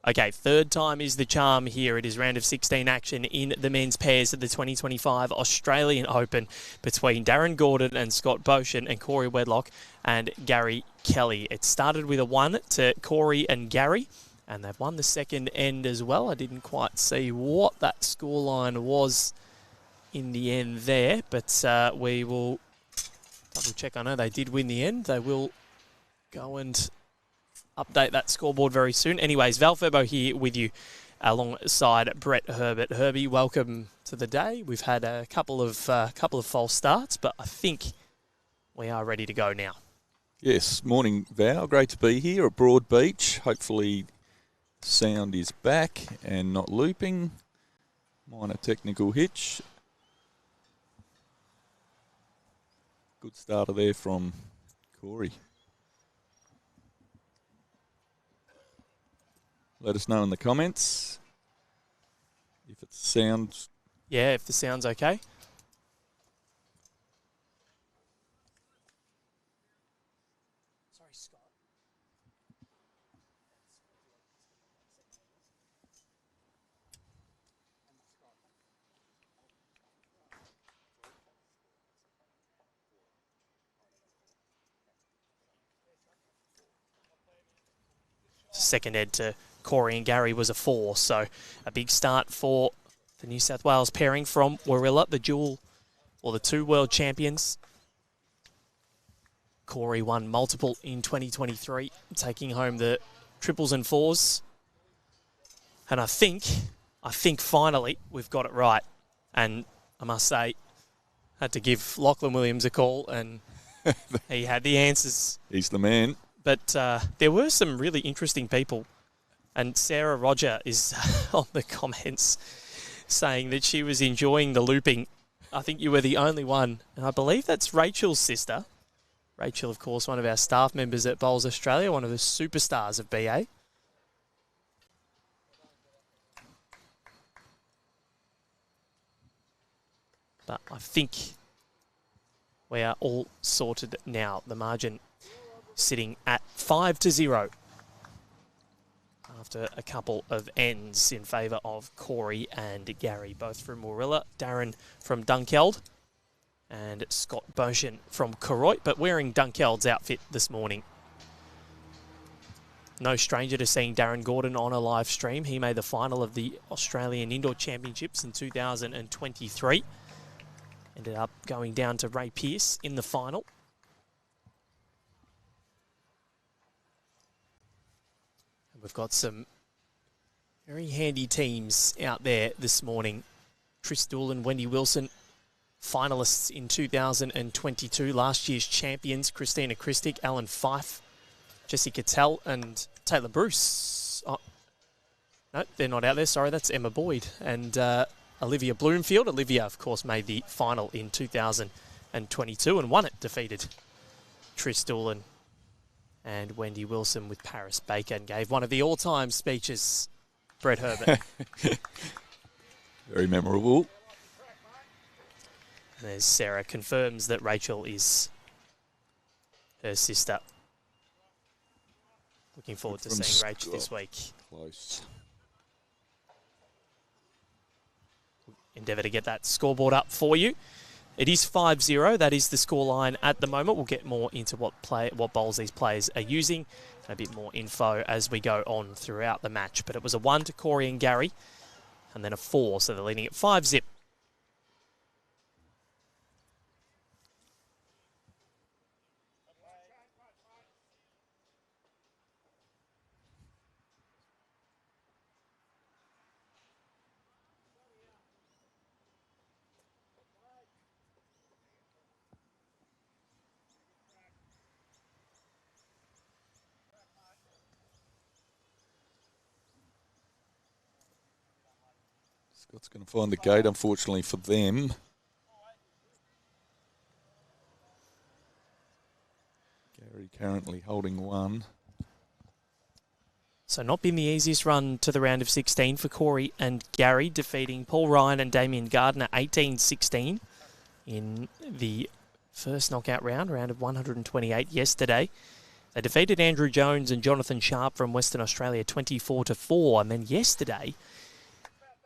Okay, third time is the charm here. It is round of 16 action in the men's pairs at the 2025 Australian Open between Darren Gordon and Scott Boschen and Corey Wedlock and Gary Kelly. It started with a 1 to Corey and Gary, and they've won the second end as well. I didn't quite see what that scoreline was in the end there, but we will double check. I know they did win the end. They will go and update that scoreboard very soon. Anyways, Val Furbo here with you alongside Brett Herbert. Herbie, welcome to the day. We've had a couple of false starts, but I think we are ready to go now. Yes, morning Val. Great to be here at Broadbeach. Hopefully sound is back and not looping. Minor technical hitch. Good starter there from Corey. Let us know in the comments if it sounds... Yeah, if the sound's okay. Sorry, Scott. Second head to Corey and Gary was a 4, so a big start for the New South Wales pairing from Warilla, the two world champions. Corey won multiple in 2023, taking home the triples and 4s. And I think finally we've got it right. And I must say, had to give Lachlan Williams a call, and he had the answers. He's the man. But there were some really interesting people. And Sarah Roger is on the comments saying that she was enjoying the looping. I think you were the only one. And I believe that's Rachel's sister. Rachel, of course, one of our staff members at Bowls Australia, one of the superstars of BA. But I think we are all sorted now. The margin sitting at 5-0. After a couple of ends in favour of Corey and Gary, both from Warilla, Darren from Dunkeld, and Scott Boschen from Koroit, but wearing Dunkeld's outfit this morning. No stranger to seeing Darren Gordon on a live stream. He made the final of the Australian Indoor Championships in 2023. Ended up going down to Ray Pearce in the final. We've got some very handy teams out there this morning. Tris Doolan, Wendy Wilson, finalists in 2022, last year's champions, Christina Christic, Alan Fife, Jessica Tell and Taylor Bruce. Oh, no, they're not out there. Sorry, that's Emma Boyd and Olivia Bloomfield. Olivia, of course, made the final in 2022 and won it, defeated Tris Doolan and Wendy Wilson with Paris Baker, and gave one of the all-time speeches, Brett Herbert. Very memorable. And there's Sarah, confirms that Rachel is her sister. Looking forward to seeing Rach this week. Close. Endeavour to get that scoreboard up for you. It is 5-0. That is the scoreline at the moment. We'll get more into what bowls these players are using, and a bit more info as we go on throughout the match. But it was a 1 to Corey and Gary, and then a 4, so they're leading at 5-0. Scott's going to find the gate, unfortunately for them. Gary currently holding 1. So not been the easiest run to the round of 16 for Corey and Gary, defeating Paul Ryan and Damien Gardner 18-16 in the first knockout round of 128 yesterday. They defeated Andrew Jones and Jonathan Sharp from Western Australia 24-4. And then yesterday,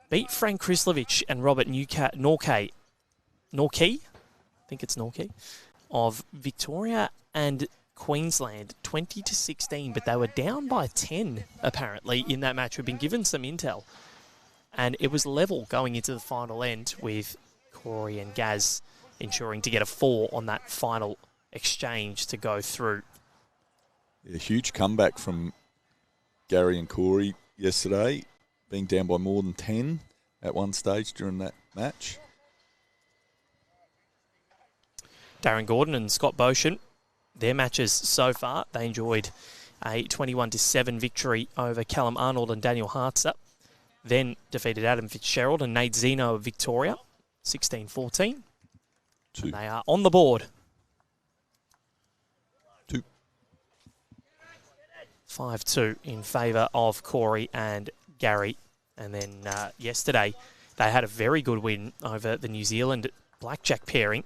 beat Frank Krislovich and Robert Norkey, I think it's Norkey, of Victoria and Queensland 20-16. But they were down by 10, apparently, in that match. We've been given some intel. And it was level going into the final end with Corey and Gaz ensuring to get a 4 on that final exchange to go through. Yeah, huge comeback from Gary and Corey yesterday, being down by more than 10 at one stage during that match. Darren Gordon and Scott Boschen, their matches so far, they enjoyed a 21-7 victory over Callum Arnold and Daniel Hartzer. Then defeated Adam Fitzgerald and Nate Zeno of Victoria, 16-14. They are on the board. 5-2 in favour of Corey and Gary. And then yesterday, they had a very good win over the New Zealand blackjack pairing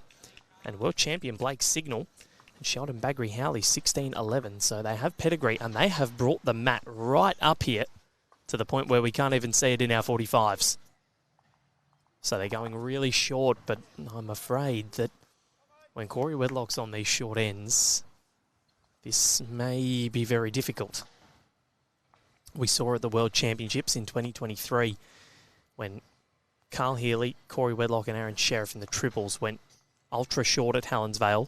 and world champion Blake Signal and Sheldon Baggery Howley 16-11. So they have pedigree and they have brought the mat right up here to the point where we can't even see it in our 45s. So they're going really short, but I'm afraid that when Corey Wedlock's on these short ends, this may be very difficult. We saw at the World Championships in 2023 when Carl Healy, Corey Wedlock and Aaron Sheriff in the triples went ultra short at Helensvale.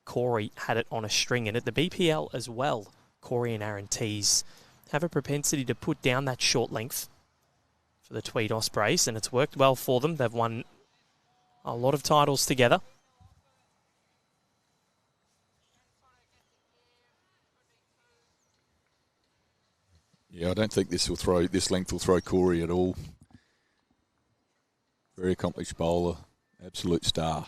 Corey had it on a string, and at the BPL as well, Corey and Aaron Tees have a propensity to put down that short length for the Tweed Ospreys, and it's worked well for them. They've won a lot of titles together. Yeah, I don't think this length will throw Corey at all. Very accomplished bowler, absolute star.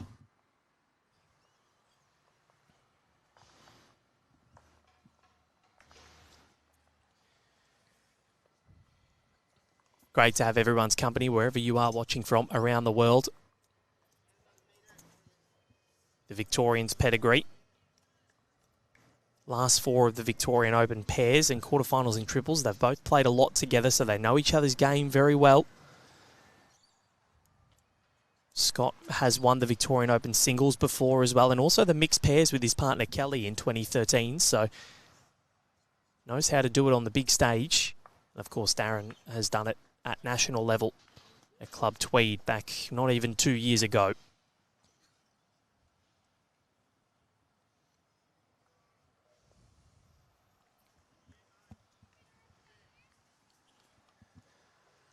Great to have everyone's company wherever you are watching from around the world. The Victorians pedigree. Last 4 of the Victorian Open pairs and quarterfinals in triples. They've both played a lot together, so they know each other's game very well. Scott has won the Victorian Open singles before as well, and also the mixed pairs with his partner Kelly in 2013, so knows how to do it on the big stage. Of course, Darren has done it at national level at Club Tweed back not even 2 years ago.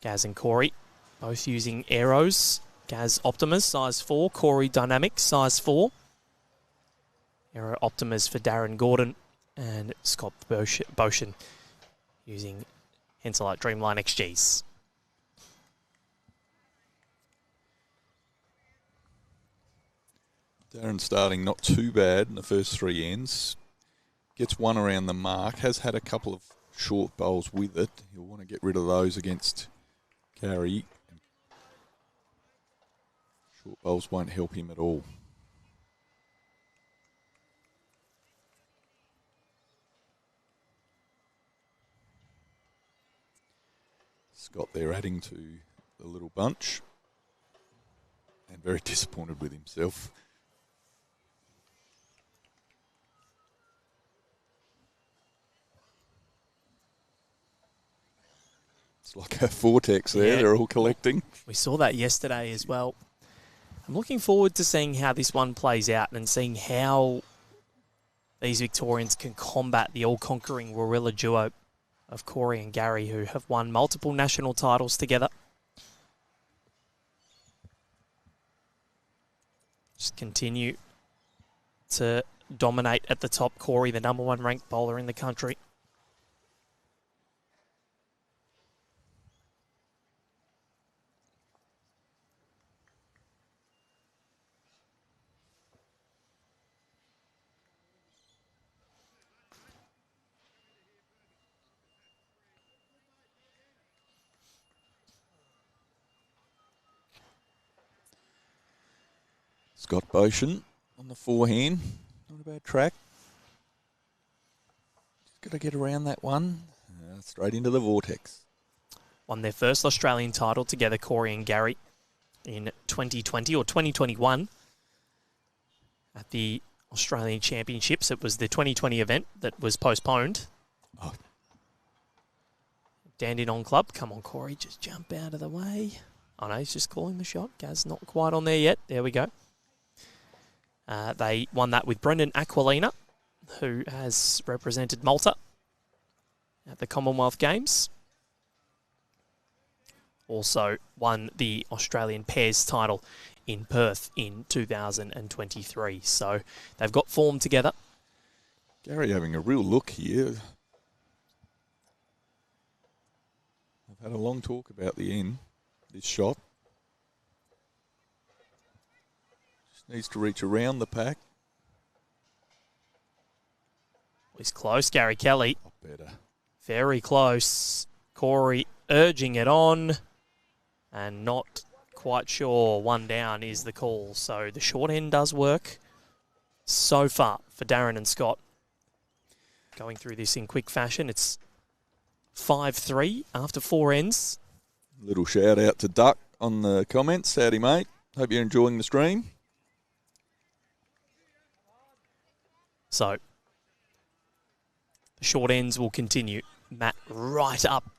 Gaz and Corey both using Aeros. Gaz Optimus, size 4. Corey Dynamic, size 4. Aero Optimus for Darren Gordon. And Scott Boschen using Henselite Dreamline XGs. Darren starting not too bad in the first 3 ends. Gets one around the mark. Has had a couple of short bowls with it. He'll want to get rid of those against Gary. Short bowls won't help him at all. Scott there adding to the little bunch. And very disappointed with himself. It's like a vortex there, they're all collecting. We saw that yesterday as well. I'm looking forward to seeing how this one plays out and seeing how these Victorians can combat the all-conquering Warilla duo of Corey and Gary, who have won multiple national titles together. Just continue to dominate at the top. Corey, the #1 ranked bowler in the country. Scott Boschen on the forehand. Not a bad track. got to get around that one. Straight into the vortex. Won their first Australian title together, Corey and Gary, in 2020 or 2021 at the Australian Championships. It was the 2020 event that was postponed. Oh. Dandenong Club. Come on, Corey, just jump out of the way. Oh, no, he's just calling the shot. Gaz not quite on there yet. There we go. They won that with Brendan Aquilina, who has represented Malta at the Commonwealth Games. Also won the Australian pairs title in Perth in 2023. So they've got form together. Gary having a real look here. I've had a long talk about the end, this shot. Just needs to reach around the pack. He's close, Gary Kelly. Not better. Very close. Corey urging it on and not quite sure. One down is the call. So the short end does work so far for Darren and Scott. Going through this in quick fashion. It's 5-3 after 4 ends. Little shout out to Duck on the comments. Howdy, mate. Hope you're enjoying the stream. So the short ends will continue. Matt right up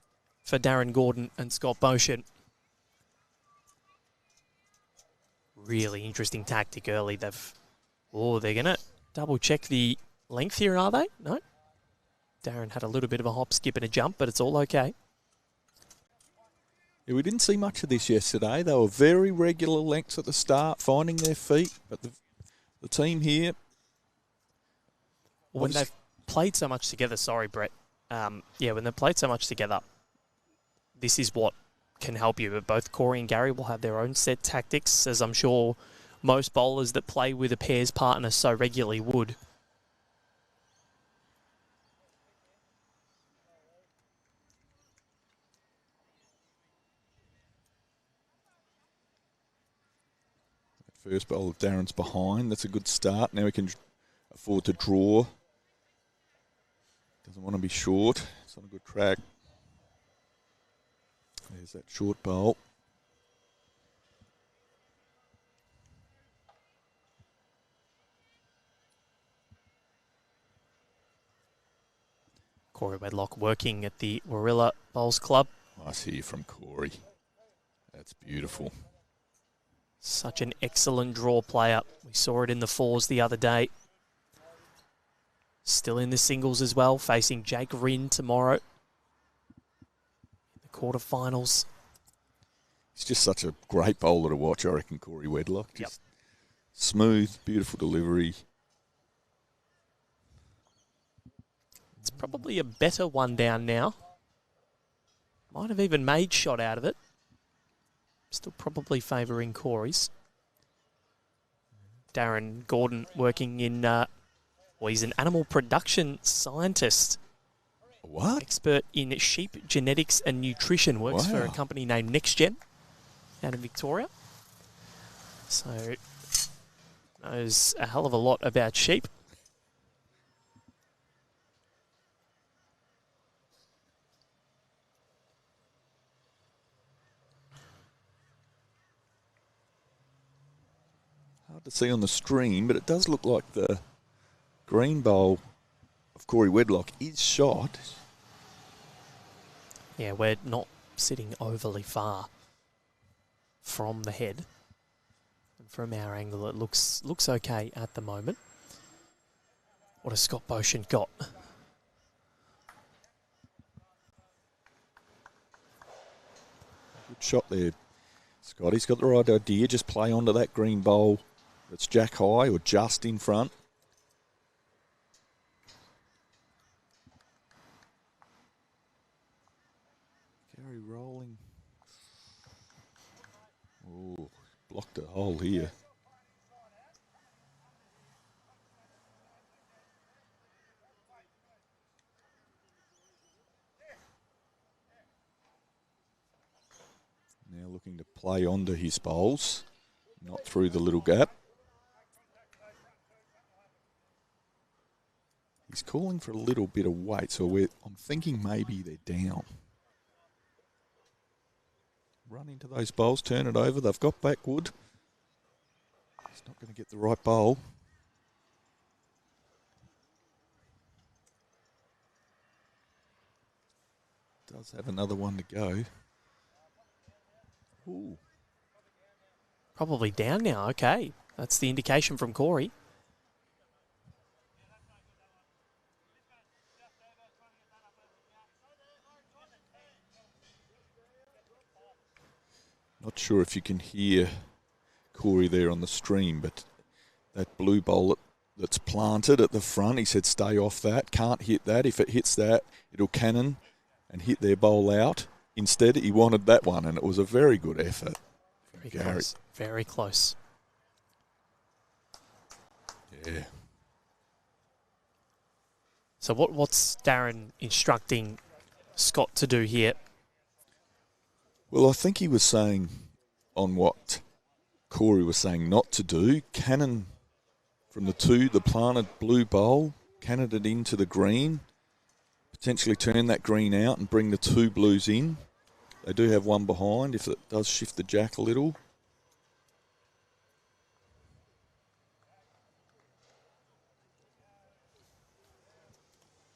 for Darren Gordon and Scott Boschen. Really interesting tactic early. They're going to double check the length here, are they? No. Darren had a little bit of a hop, skip and a jump, but it's all okay. Yeah, we didn't see much of this yesterday. They were very regular lengths at the start, finding their feet. But the team here... When they've played so much together, sorry, Brett. When they've played so much together, this is what can help you. But both Corey and Gary will have their own set tactics, as I'm sure most bowlers that play with a pairs partner so regularly would. First bowl of Darren's behind. That's a good start. Now he can afford to draw. Doesn't want to be short. It's on a good track. There's that short bowl. Corey Wedlock working at the Warilla Bowls Club. Nice here from Corey. That's beautiful. Such an excellent draw player. We saw it in the fours the other day. Still in the singles as well, facing Jake Rinn tomorrow in the quarterfinals. He's just such a great bowler to watch, I reckon, Corey Wedlock. Just smooth, beautiful delivery. It's probably a better one down now. Might have even made shot out of it. Still probably favouring Corey's. Darren Gordon working in, he's an animal production scientist. What? Expert in sheep genetics and nutrition. Works for a company named NextGen out of Victoria. So knows a hell of a lot about sheep. Hard to see on the stream, but it does look like the green bowl of Corey Wedlock is shot. Yeah, we're not sitting overly far from the head. And from our angle, it looks okay at the moment. What has Scott Boschen got? Good shot there, Scott. He's got the right idea. Just play onto that green bowl that's jack high or just in front. Gary rolling. Oh, blocked a hole here. Now looking to play onto his bowls, not through the little gap. He's calling for a little bit of weight, so I'm thinking maybe they're down. Run into those bowls, turn it over. They've got backwood. He's not going to get the right bowl. Does have another one to go. Ooh. Probably down now. Okay. That's the indication from Corey. Not sure if you can hear Corey there on the stream, but that blue bowl that's planted at the front, he said stay off that, can't hit that. If it hits that, it'll cannon and hit their bowl out. Instead, he wanted that one, and it was a very good effort. Very close. Very close. Yeah. So what's Darren instructing Scott to do here? Well, I think he was saying on what Corey was saying not to do. Cannon from the planted blue bowl, cannon it into the green, potentially turn that green out and bring the 2 blues in. They do have one behind if it does shift the jack a little.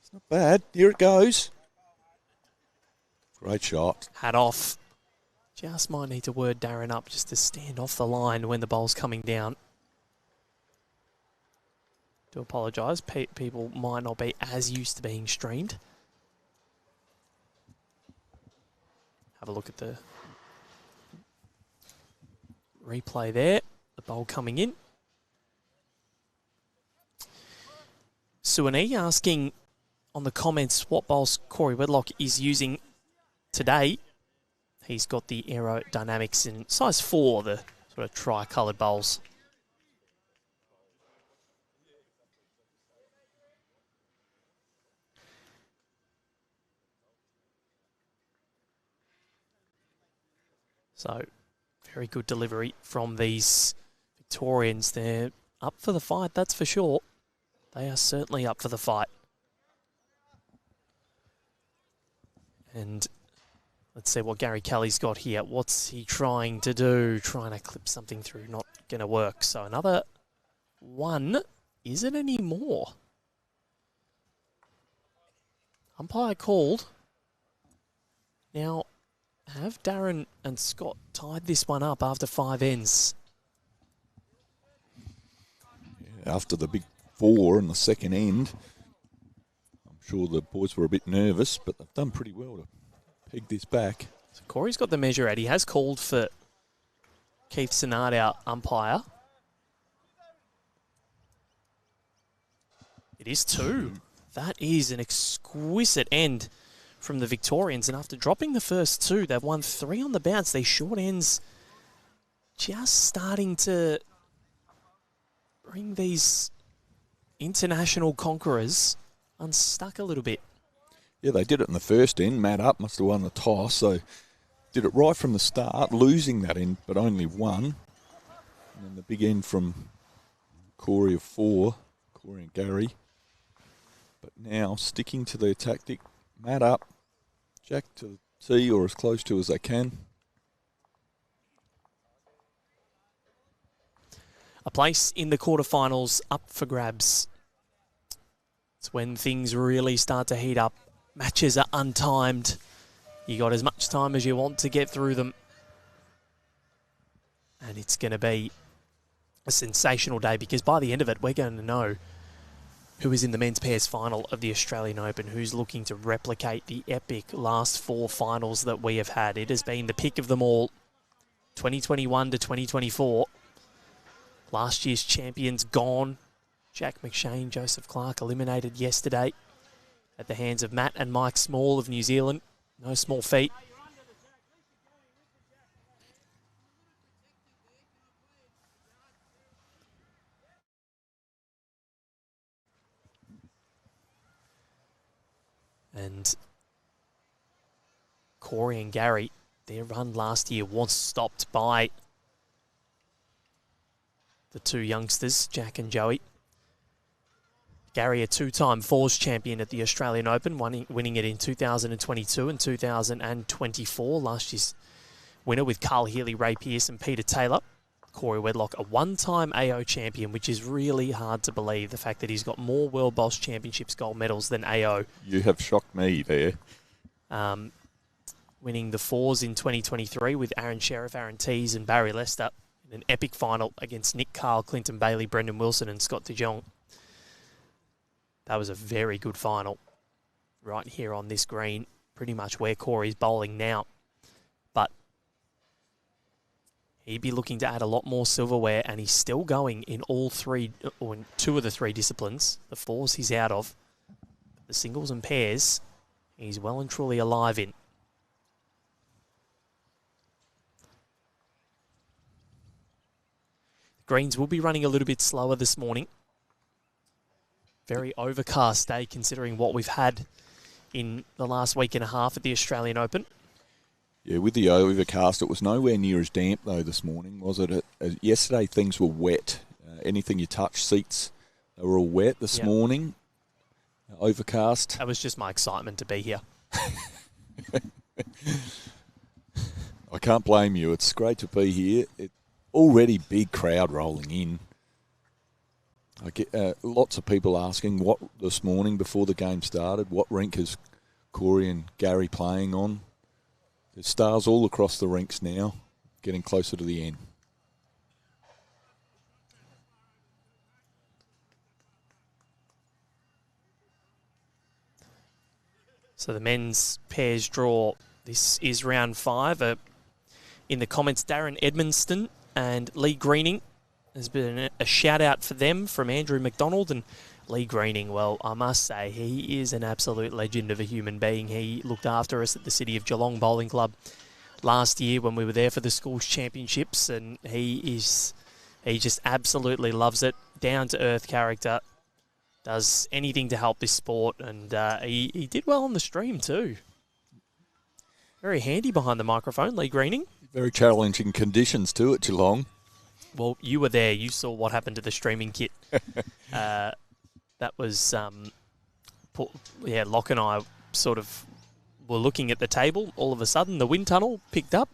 It's not bad. Here it goes. Great shot. Hat off. Just might need to word Darren up just to stand off the line when the bowl's coming down. Do apologise. People might not be as used to being streamed. Have a look at the replay there. The bowl coming in. Suani asking on the comments what bowls Corey Wedlock is using today. He's got the aerodynamics in size 4, the sort of tri-coloured bowls. So, very good delivery from these Victorians. They're up for the fight, that's for sure. They are certainly up for the fight. And let's see what Gary Kelly's got here. What's he trying to do? Trying to clip something through. Not going to work. So another one. Is it any more? Umpire called. Now, have Darren and Scott tied this one up after 5 ends? Yeah, after the big 4 in the second end, I'm sure the boys were a bit nervous, but they've done pretty well to peg this back. So Corey's got the measure out. He has called for Keith Sinnard, our umpire. It is 2. That is an exquisite end from the Victorians. And after dropping the first 2, they've won 3 on the bounce. These short ends just starting to bring these international conquerors unstuck a little bit. Yeah, they did it in the first end. Matt Up must have won the toss, so did it right from the start, losing that end, but only 1. And then the big end from Corey of 4, Corey and Gary. But now sticking to their tactic, Matt Up, jack to the tee or as close to as they can. A place in the quarterfinals up for grabs. It's when things really start to heat up. Matches are untimed. You got as much time as you want to get through them. And it's going to be a sensational day because by the end of it, we're going to know who is in the men's pairs final of the Australian Open, who's looking to replicate the epic last 4 finals that we have had. It has been the pick of them all, 2021 to 2024. Last year's champions gone. Jack McShane, Joseph Clark eliminated yesterday at the hands of Matt and Mike Small of New Zealand. No small feat. And Corey and Gary, their run last year was stopped by the 2 youngsters, Jack and Joey. Gary, a two-time fours champion at the Australian Open, winning it in 2022 and 2024. Last year's winner with Carl Healy, Ray Pearce and Peter Taylor. Corey Wedlock, a one-time AO champion, which is really hard to believe, the fact that he's got more World Bosch Championships gold medals than AO. You have shocked me there. Winning the fours in 2023 with Aaron Sheriff, Aaron Tees and Barry Lester in an epic final against Nick Carl, Clinton Bailey, Brendan Wilson and Scott de Jong. That was a very good final right here on this green, pretty much where Corey's bowling now. But he'd be looking to add a lot more silverware, and he's still going in all three, or in two of the three disciplines. The fours he's out of. The singles and pairs, he's well and truly alive in. Greens will be running a little bit slower this morning. Very overcast day considering what we've had in the last week and a half at the Australian Open. Yeah, with the overcast, it was nowhere near as damp, though, this morning, was it? Yesterday, things were wet. Anything you touch, seats, they were all wet this morning. Overcast. That was just my excitement to be here. I can't blame you. It's great to be here. Already big crowd rolling in. I get lots of people asking what this morning before the game started, what rink is Corey and Gary playing on? There's stars all across the rinks now, getting closer to the end. So the men's pairs draw. This is round 5. In the comments, Darren Edmonston and Lee Greening. There's been a shout out for them from Andrew McDonald, and Lee Greening, well, I must say, he is an absolute legend of a human being. He looked after us at the City of Geelong Bowling Club last year when we were there for the schools championships, and he just absolutely loves it. Down to earth character, does anything to help this sport, and he did well on the stream too. Very handy behind the microphone, Lee Greening. Very challenging conditions too at Geelong. Well, you were there. You saw what happened to the streaming kit. That was, Locke and I sort of were looking at the table. All of a sudden, the wind tunnel picked up.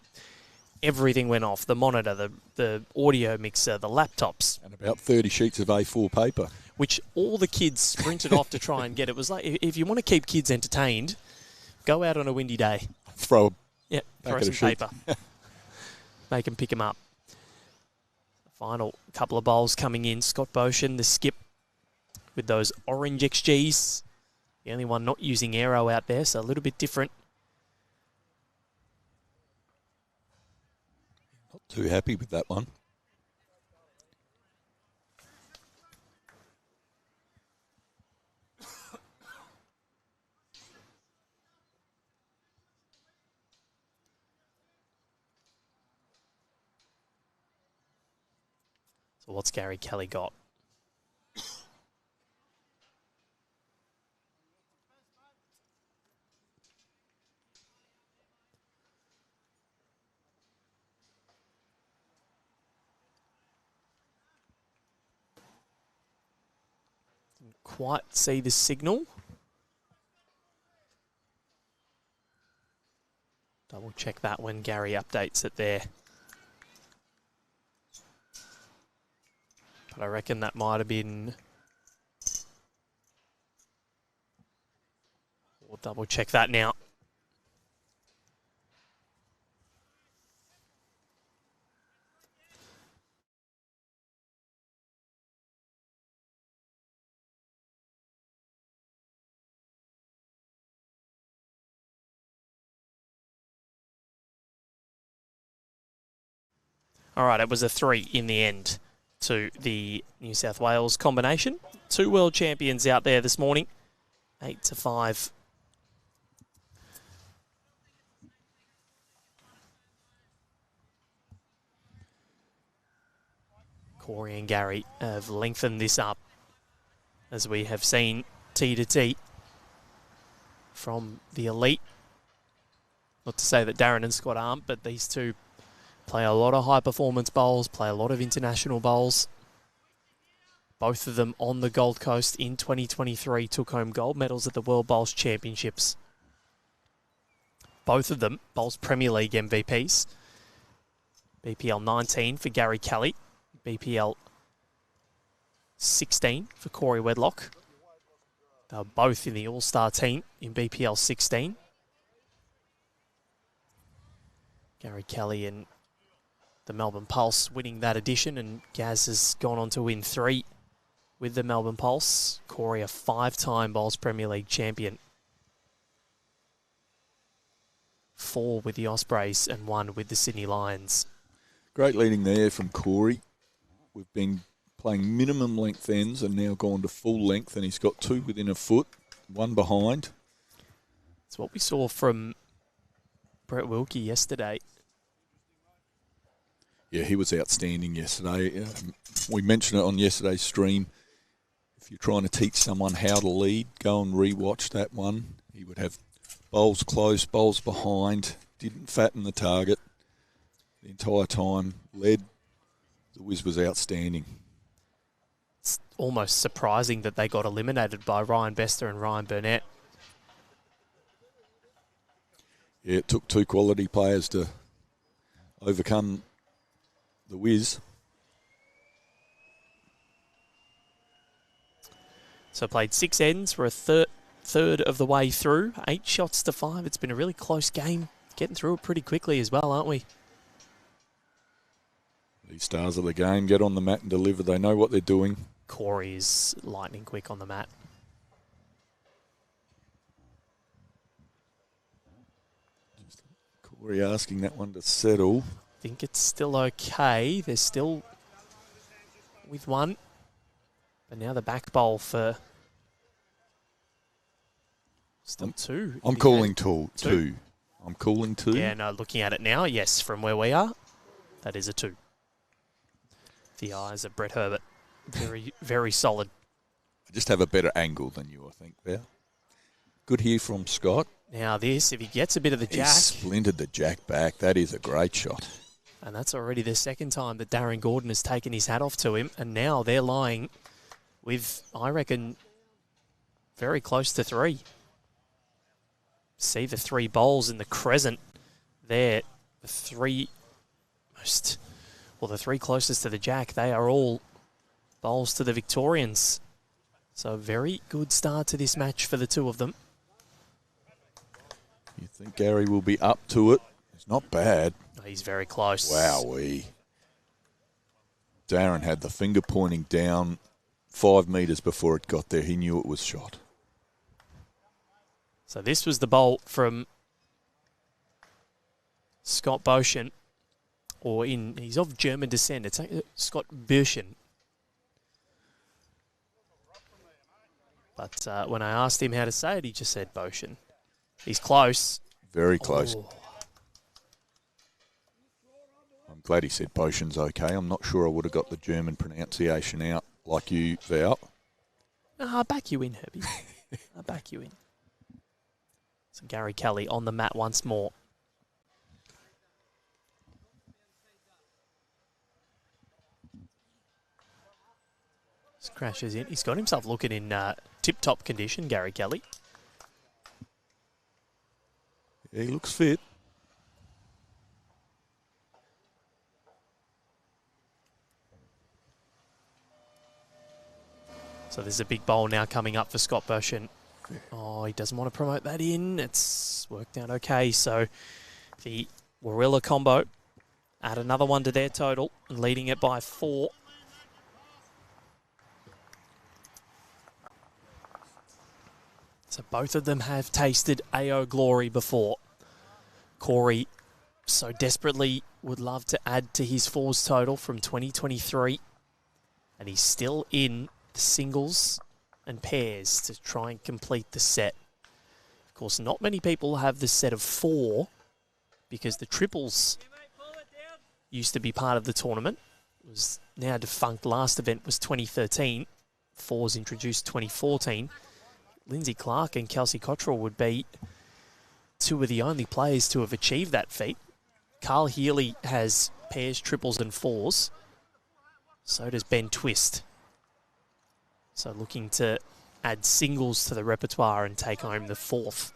Everything went off. The monitor, the audio mixer, the laptops. And about 30 sheets of A4 paper. Which all the kids sprinted off to try and get. It was like, if you want to keep kids entertained, go out on a windy day. Throw some paper. Make them pick them up. Final couple of bowls coming in. Scott Boschen, the skip, with those orange XGs. The only one not using aero out there, so a little bit different. Not too happy with that one. So what's Gary Kelly got? Didn't quite see the signal. Double check that when Gary updates it there. But I reckon that might have been... We'll double check that now. All right, it was a 3 in the end to the New South Wales combination. 2 world champions out there this morning. 8-5. Corey and Gary have lengthened this up, as we have seen tee to tee from the elite. Not to say that Darren and Scott aren't, but these two play a lot of high-performance bowls, play a lot of international bowls. Both of them on the Gold Coast in 2023 took home gold medals at the World Bowls Championships. Both of them Bowls Premier League MVPs. BPL 19 for Gary Kelly. BPL 16 for Corey Wedlock. They were both in the All-Star team in BPL 16. Gary Kelly and the Melbourne Pulse winning that edition, and Gaz has gone on to win 3 with the Melbourne Pulse. Corey, a 5-time Bowls Premier League champion. 4 with the Ospreys and 1 with the Sydney Lions. Great leading there from Corey. We've been playing minimum length ends and now gone to full length, and he's got 2 within a foot, 1 behind. It's what we saw from Brett Wilkie yesterday. Yeah, he was outstanding yesterday. We mentioned it on yesterday's stream. If you're trying to teach someone how to lead, go and re-watch that one. He would have bowls close, bowls behind, didn't fatten the target the entire time, led. The whiz was outstanding. It's almost surprising that they got eliminated by Ryan Bester and Ryan Burnett. Yeah, it took 2 quality players to overcome the whiz. So played 6 ends. We're a third of the way through. 8 shots to 5. It's been a really close game. Getting through it pretty quickly as well, aren't we? These stars of the game get on the mat and deliver. They know what they're doing. Corey is lightning quick on the mat. Corey asking that one to settle. I think it's still okay. They're still with 1. But now the back bowl for still 2. I'm calling 2. I'm calling 2. Yeah, no, looking at it now, yes, from where we are, that is a 2. The eyes of Brett Herbert. Very, very solid. I just have a better angle than you, I think, there. Good here from Scott. Now this, if he gets a bit of the jack. He splintered the jack back. That is a great shot. And that's already the second time that Darren Gordon has taken his hat off to him. And now they're lying with, I reckon, very close to 3. See the 3 bowls in the crescent there. The 3 closest to the jack, they are all bowls to the Victorians. So a very good start to this match for the 2 of them. You think Gary will be up to it? It's not bad. He's very close. Wowee. Darren had the finger pointing down 5 metres before it got there. He knew it was shot. So this was the bowl from Scott Boschen. He's of German descent. It's Scott Boschen. But when I asked him how to say it, he just said Boschen. He's close. Very close. Oh. I'm glad he said Boschen's okay. I'm not sure I would have got the German pronunciation out like you, Val. I'll back you in, Herbie. I'll back you in. So Gary Kelly on the mat once more. Just crashes in. He's got himself looking in tip-top condition, Gary Kelly. Yeah, he looks fit. So there's a big bowl now coming up for Scott Boschen. Oh, he doesn't want to promote that in. It's worked out okay. So the Warilla combo add another 1 to their total, leading it by 4. So both of them have tasted AO glory before. Corey so desperately would love to add to his 4s total from 2023. And he's still in the singles and pairs to try and complete the set. Of course, not many people have the set of 4 because the triples used to be part of the tournament. It was now defunct. Last event was 2013. 4s introduced 2014. Lindsay Clark and Kelsey Cottrell would be 2 of the only players to have achieved that feat. Carl Healy has pairs, triples and 4s. So does Ben Twist. So looking to add singles to the repertoire and take home the 4th.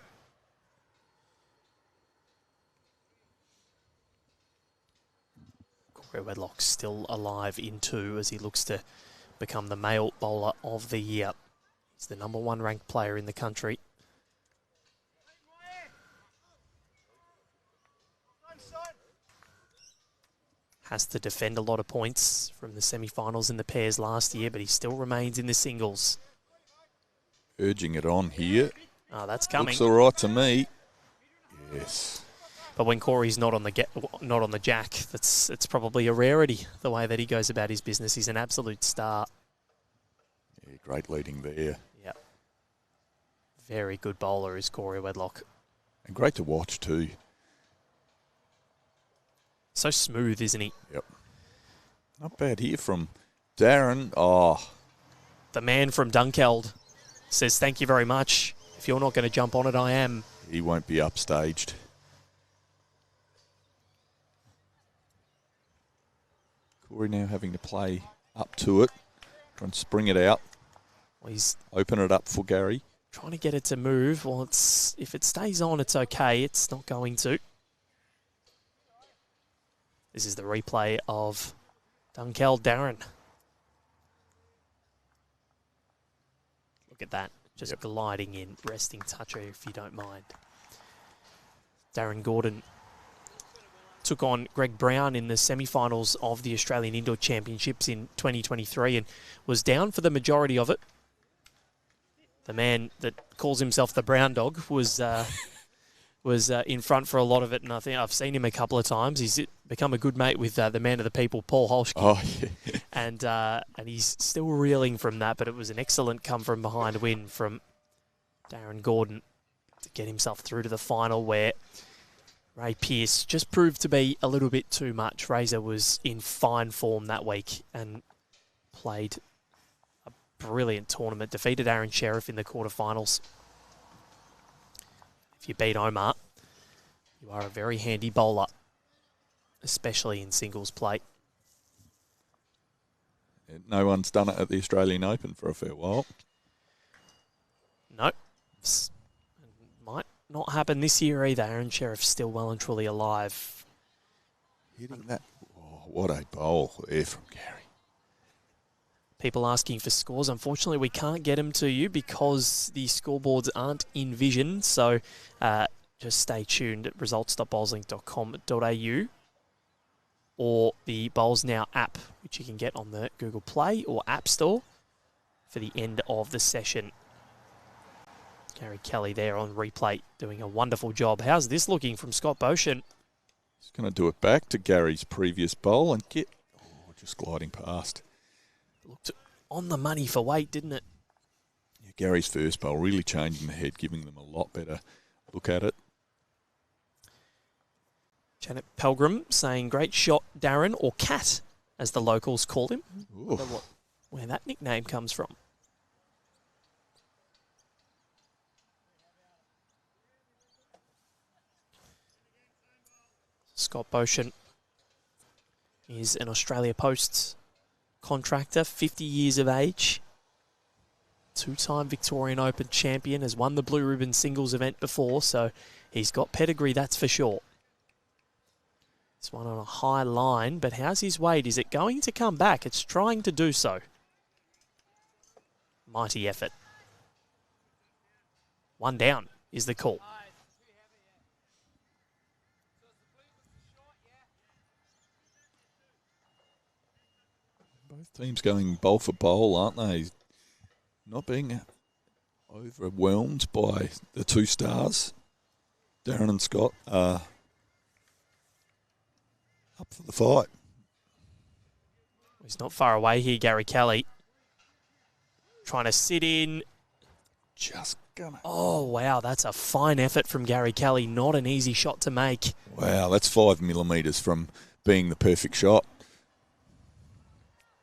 Corey Wedlock still alive in 2 as he looks to become the male bowler of the year. He's the #1 ranked player in the country. Has to defend a lot of points from the semi-finals in the pairs last year, but he still remains in the singles. Urging it on here. Oh, that's coming. Looks all right to me. Yes. But when Corey's not on the jack, it's probably a rarity, the way that he goes about his business. He's an absolute star. Yeah, great leading there. Yep. Very good bowler is Corey Wedlock. And great to watch too. So smooth, isn't he? Yep. Not bad here from Darren. Oh. The man from Dunkeld says, thank you very much. If you're not going to jump on it, I am. He won't be upstaged. Corey now having to play up to it. Try and spring it out. Well, he's open it up for Gary. Trying to get it to move. Well, if it stays on, it's okay. It's not going to. This is the replay of Dunkeld Darren. Look at that. Just gliding in, resting toucher if you don't mind. Darren Gordon took on Greg Brown in the semi-finals of the Australian Indoor Championships in 2023 and was down for the majority of it. The man that calls himself the Brown Dog was in front for a lot of it, and I think I've seen him a couple of times. He's become a good mate with the man of the people, Paul Holschke. Oh, yeah. And he's still reeling from that, but it was an excellent come-from-behind win from Darren Gordon to get himself through to the final, where Ray Pearce just proved to be a little bit too much. Razor was in fine form that week and played a brilliant tournament, defeated Aaron Sheriff in the quarterfinals. If you beat Omar, you are a very handy bowler, especially in singles play. No one's done it at the Australian Open for a fair while. No. Might not happen this year either. Aaron Sheriff's still well and truly alive. Hitting that. Oh, what a bowl there from Gary. People asking for scores. Unfortunately, we can't get them to you because the scoreboards aren't in vision. So just stay tuned at results.bowlslink.com.au or the Bowls Now app, which you can get on the Google Play or App Store for the end of the session. Gary Kelly there on replay doing a wonderful job. How's this looking from Scott Boschen? He's going to do it back to Gary's previous bowl and get... Oh, just gliding past. Looked on the money for weight, didn't it? Yeah, Gary's first bowl really changing the head, giving them a lot better look at it. Janet Pelgrim saying, great shot, Darren, or Cat, as the locals call him. Wonder where that nickname comes from. Scott Boschen is an Australia Post contractor, 50 years of age, two-time Victorian Open champion, has won the Blue Ribbon singles event before, so he's got pedigree, that's for sure. This one on a high line, but how's his weight? Is it going to come back? It's trying to do so. Mighty effort. One down is the call. Both teams going bowl for bowl, aren't they? Not being overwhelmed by the two stars. Darren and Scott are up for the fight. He's not far away here, Gary Kelly. Trying to sit in. Just gonna. Oh, wow, that's a fine effort from Gary Kelly. Not an easy shot to make. Wow, that's 5 millimetres from being the perfect shot.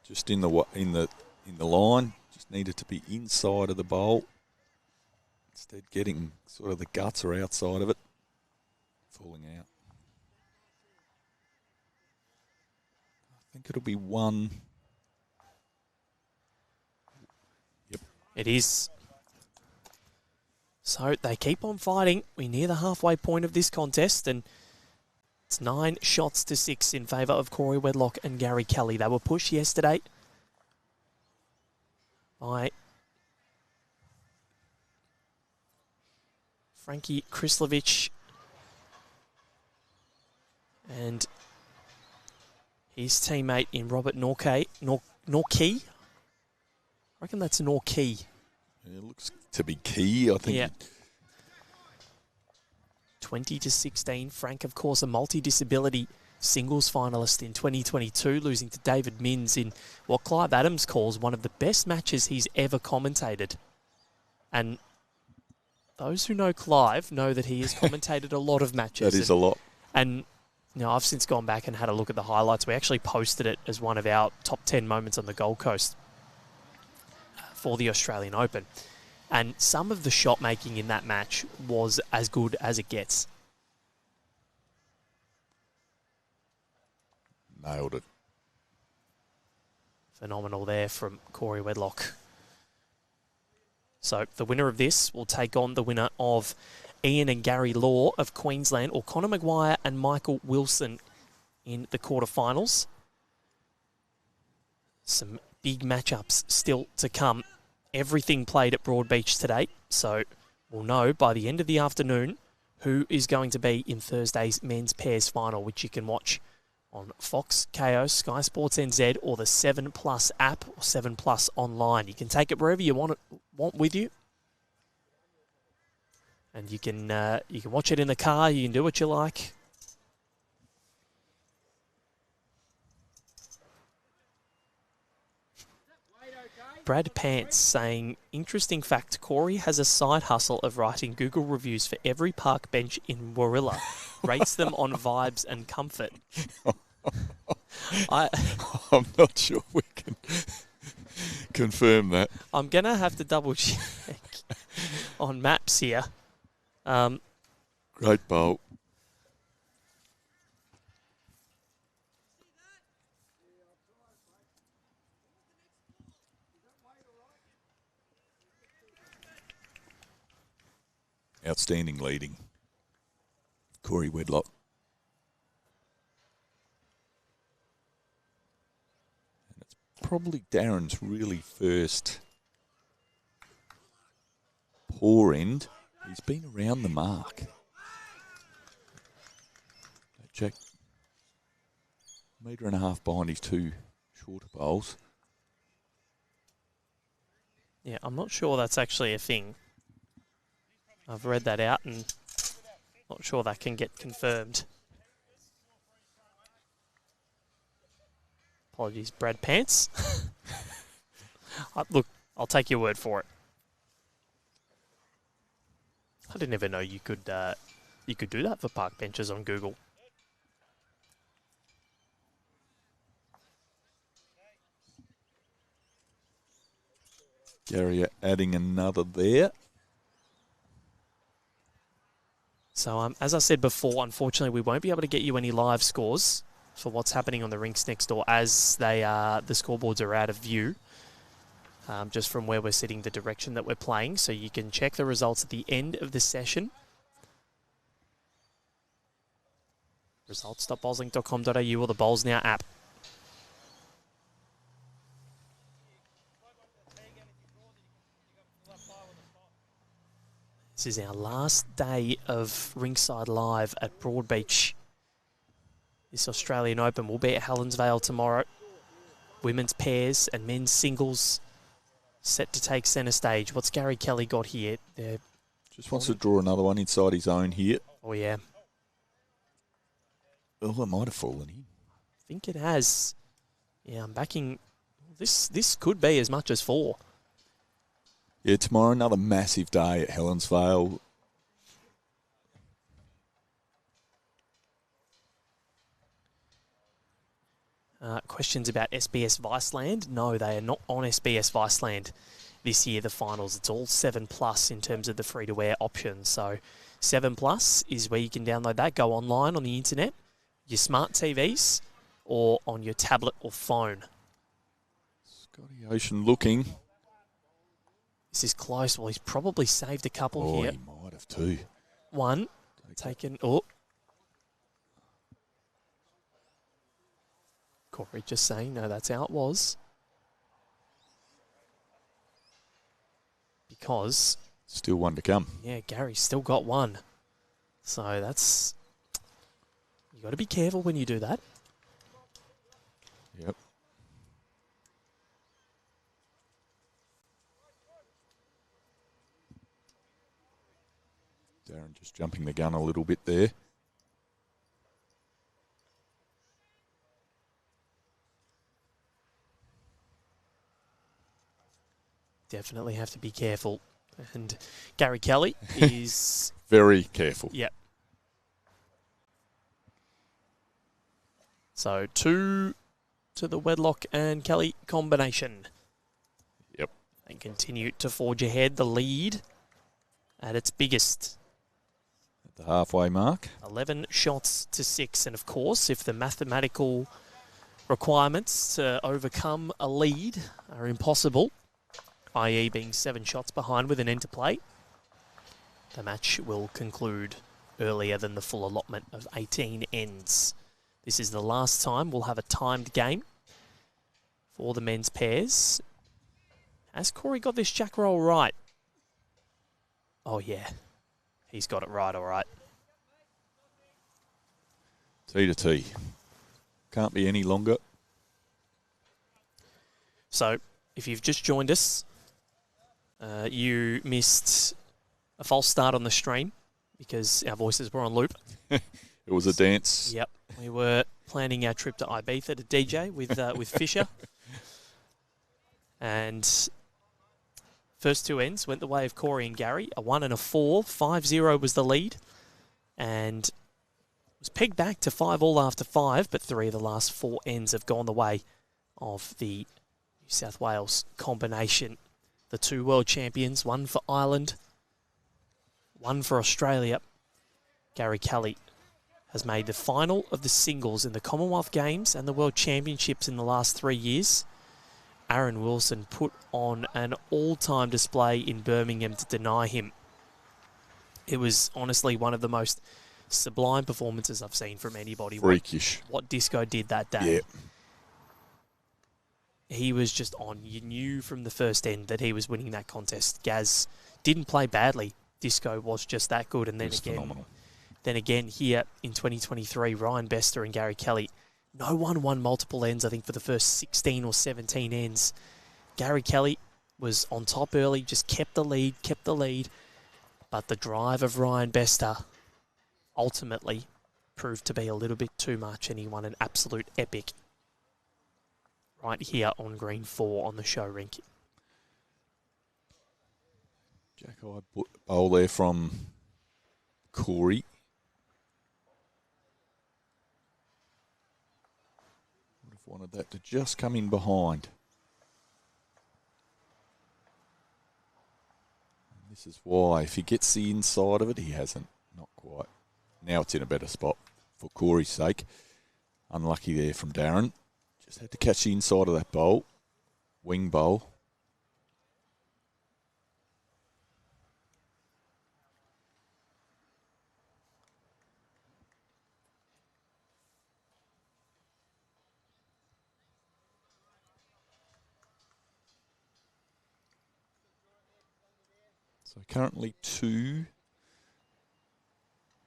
Just in the line, just needed to be inside of the bowl. Instead, getting sort of the guts are outside of it, falling out. I think it'll be one. Yep, It is. So they keep on fighting. We're near the halfway point of this contest, and it's 9 shots to 6 in favour of Corey Wedlock and Gary Kelly. They were pushed yesterday by Frankie Krislovich and his teammate in Robert Norkey. I reckon that's Norkey. Yeah, it looks to be key, I think. Yeah. 20 to 16. Frank, of course, a multi-disability singles finalist in 2022, losing to David Minns in what Clive Adams calls one of the best matches he's ever commentated. And those who know Clive know that he has commentated a lot of matches. That is a lot. And you know, I've since gone back and had a look at the highlights. We actually posted it as one of our top 10 moments on the Gold Coast for the Australian Open. And some of the shot making in that match was as good as it gets. Nailed it. Phenomenal there from Corey Wedlock. So the winner of this will take on the winner of Ian and Gary Law of Queensland, or Connor Maguire and Michael Wilson in the quarterfinals. Some big matchups still to come. Everything played at Broadbeach today, so we'll know by the end of the afternoon who is going to be in Thursday's men's pairs final, which you can watch on Fox, KO, Sky Sports NZ, or the 7 Plus app or 7 Plus online. You can take it wherever you want with you, and you can watch it in the car. You can do what you like. Brad Pants saying, interesting fact, Corey has a side hustle of writing Google reviews for every park bench in Warilla. Rates them on vibes and comfort. I'm not sure we can confirm that. I'm going to have to double check on maps here. Great bowl. Outstanding leading. Corey Wedlock. And it's probably Darren's really first poor end. He's been around the mark. Check. 1.5 metre behind his 2 shorter bowls. Yeah, I'm not sure that's actually a thing. I've read that out and not sure that can get confirmed. Apologies, Brad Pants. Look, I'll take your word for it. I didn't even know you could do that for park benches on Google. Gary adding another there. So, as I said before, unfortunately, we won't be able to get you any live scores for what's happening on the rinks next door, as the scoreboards are out of view, just from where we're sitting, the direction that we're playing. So you can check the results at the end of the session. Results.bowlslink.com.au or the Bowls Now app. This is our last day of Rinkside Live at Broadbeach. This Australian Open will be at Helensvale tomorrow. Women's pairs and men's singles set to take centre stage. What's Gary Kelly got here? Just wants to draw another one inside his own here. Oh, yeah. Oh, it might have fallen in. I think it has. Yeah, I'm backing. This could be as much as 4. Yeah, tomorrow, another massive day at Helensvale. Questions about SBS Viceland? No, they are not on SBS Viceland this year, the finals. It's all 7 Plus in terms of the free-to-air option. So 7 Plus is where you can download that, go online on the internet, your smart TVs, or on your tablet or phone. Scotty Ocean looking. This is close. Well, he's probably saved a couple here. He might have too. One taken. Oh. Corey just saying, no, that's how it was. Because... Still one to come. Yeah, Gary's still got one. So that's... You got to be careful when you do that. Yep. Darren just jumping the gun a little bit there. Definitely have to be careful. And Gary Kelly is... Very careful. Yep. So 2 to the Wedlock and Kelly combination. Yep. And continue to forge ahead. The lead at its biggest. At the halfway mark. 11 shots to 6. And of course, if the mathematical requirements to overcome a lead are impossible, i.e. being 7 shots behind with an end to play, the match will conclude earlier than the full allotment of 18 ends. This is the last time we'll have a timed game for the men's pairs. Has Corey got this jack roll right? Oh, yeah. He's got it right, all right. T to T. Can't be any longer. So, if you've just joined us, you missed a false start on the stream because our voices were on loop. It was a dance. Yep. We were planning our trip to Ibiza to DJ with Fisher. And first 2 ends went the way of Corey and Gary. A 1 and a 4. 5-0 was the lead. And was pegged back to 5 all after 5, but 3 of the last 4 ends have gone the way of the New South Wales combination. The 2 world champions, 1 for Ireland, 1 for Australia. Gary Kelly has made the final of the singles in the Commonwealth Games and the World Championships in the last 3 years. Aaron Wilson put on an all-time display in Birmingham to deny him. It was honestly one of the most sublime performances I've seen from anybody. Freakish. What Disco did that day. Yep. He was just on. You knew from the first end that he was winning that contest. Gaz didn't play badly. Disco was just that good. And then again, phenomenal. Then again here in 2023, Ryan Bester and Gary Kelly, no one won multiple ends, I think, for the first 16 or 17 ends. Gary Kelly was on top early, just kept the lead. But the drive of Ryan Bester ultimately proved to be a little bit too much, and he won an absolute epic right here on green 4 on the show rink. Jack-eye bowl there from Corey. Would have wanted that to just come in behind. And this is why, if he gets the inside of it, he hasn't. Not quite. Now it's in a better spot for Corey's sake. Unlucky there from Darren. Just had to catch the inside of that bowl. Wing bowl. So currently 2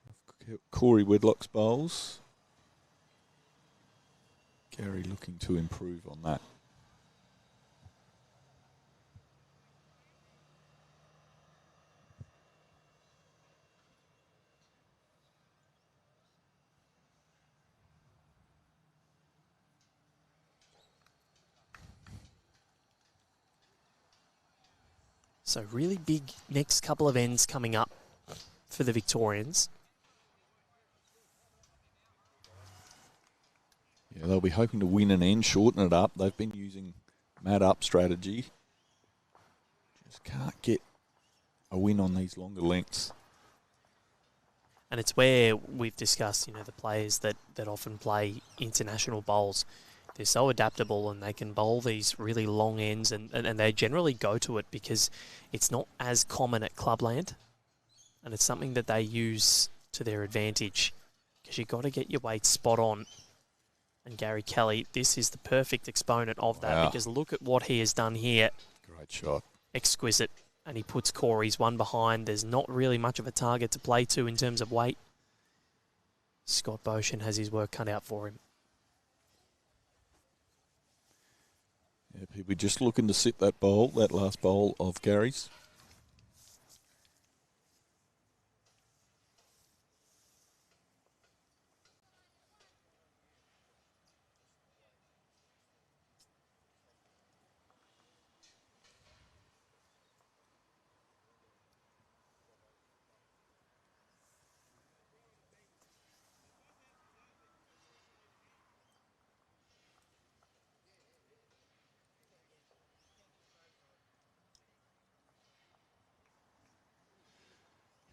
of Corey Wedlock's bowls. Gary looking to improve on that. So really big next couple of ends coming up for the Victorians. Yeah, they'll be hoping to win an end, shorten it up. They've been using mat up strategy. Just can't get a win on these longer lengths. And it's where we've discussed, the players that often play international bowls. they're so adaptable and they can bowl these really long ends and they generally go to it because it's not as common at clubland, and it's something that they use to their advantage because you've got to get your weight spot on. And Gary Kelly, this is the perfect exponent of that because look at what he has done here. Great shot. Exquisite. And he puts Corey's one behind. There's not really much of a target to play to in terms of weight. Scott Boschen has his work cut out for him. Yeah, people just looking to sit that bowl, that last bowl of Gary's.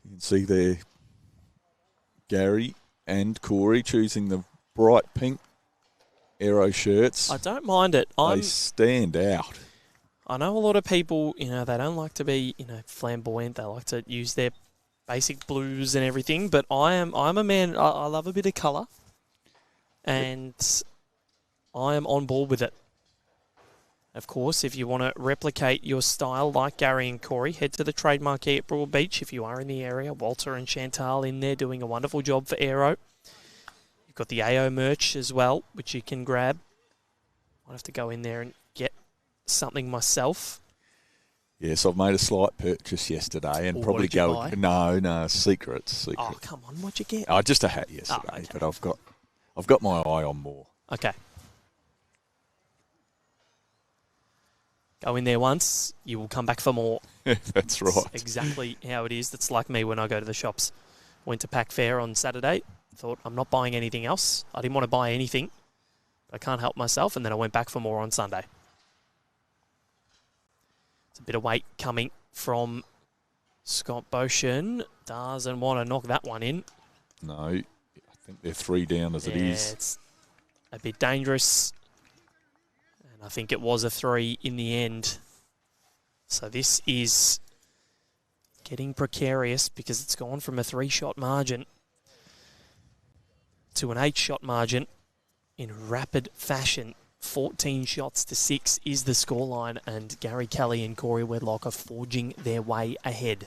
You can see there Gary and Corey choosing the bright pink aero shirts. I don't mind it. They stand out. I know a lot of people, they don't like to be, flamboyant. They like to use their basic blues and everything. But I'm a man. I love a bit of colour, and I am on board with it. Of course, if you want to replicate your style like Gary and Corey, head to the Trade Marquee at Broadbeach if you are in the area. Walter and Chantal in there doing a wonderful job for Aero. You've got the AO merch as well, which you can grab. I'll have to go in there and get something myself. Yes, I've made a slight purchase yesterday and probably go. Buy? No, secret. Oh, come on, what'd you get? Oh, just a hat yesterday, okay. But I've got my eye on more. Okay. Go in there once, you will come back for more. That's right. That's exactly how it is. That's like me when I go to the shops. Went to Pack Fair on Saturday. Thought, I'm not buying anything else. I didn't want to buy anything. I can't help myself. And then I went back for more on Sunday. It's a bit of weight coming from Scott Boschen. Doesn't want to knock that one in. No, I think they're 3 down as it is. It's a bit dangerous. I think it was a 3 in the end. So this is getting precarious because it's gone from a 3-shot margin to an 8-shot margin in rapid fashion. 14 shots to 6 is the scoreline, and Gary Kelly and Corey Wedlock are forging their way ahead.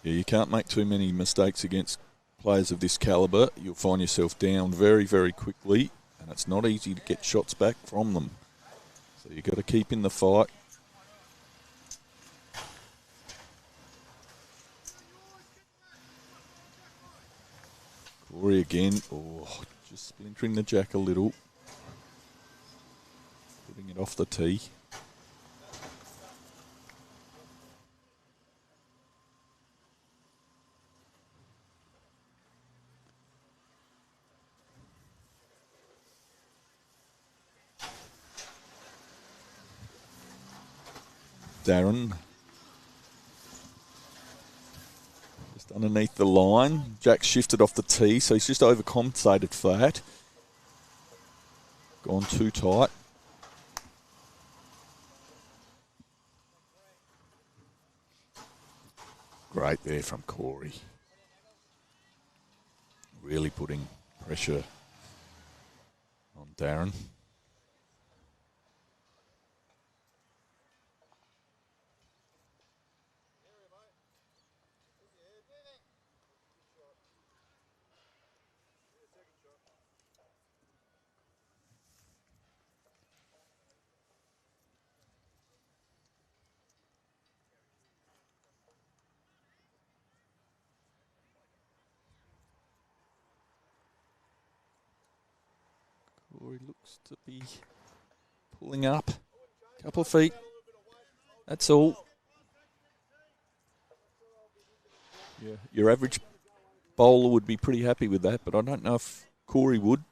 Yeah, you can't make too many mistakes against players of this calibre. You'll find yourself down very, very quickly, and it's not easy to get shots back from them. So you've got to keep in the fight. Corey again. Oh, just splintering the jack a little. Putting it off the tee. Darren. Just underneath the line. Jack shifted off the tee, so he's just overcompensated for that. Gone too tight. Great there from Corey. Really putting pressure on Darren. Corey looks to be pulling up a couple of feet. That's all. Yeah, your average bowler would be pretty happy with that, but I don't know if Corey would.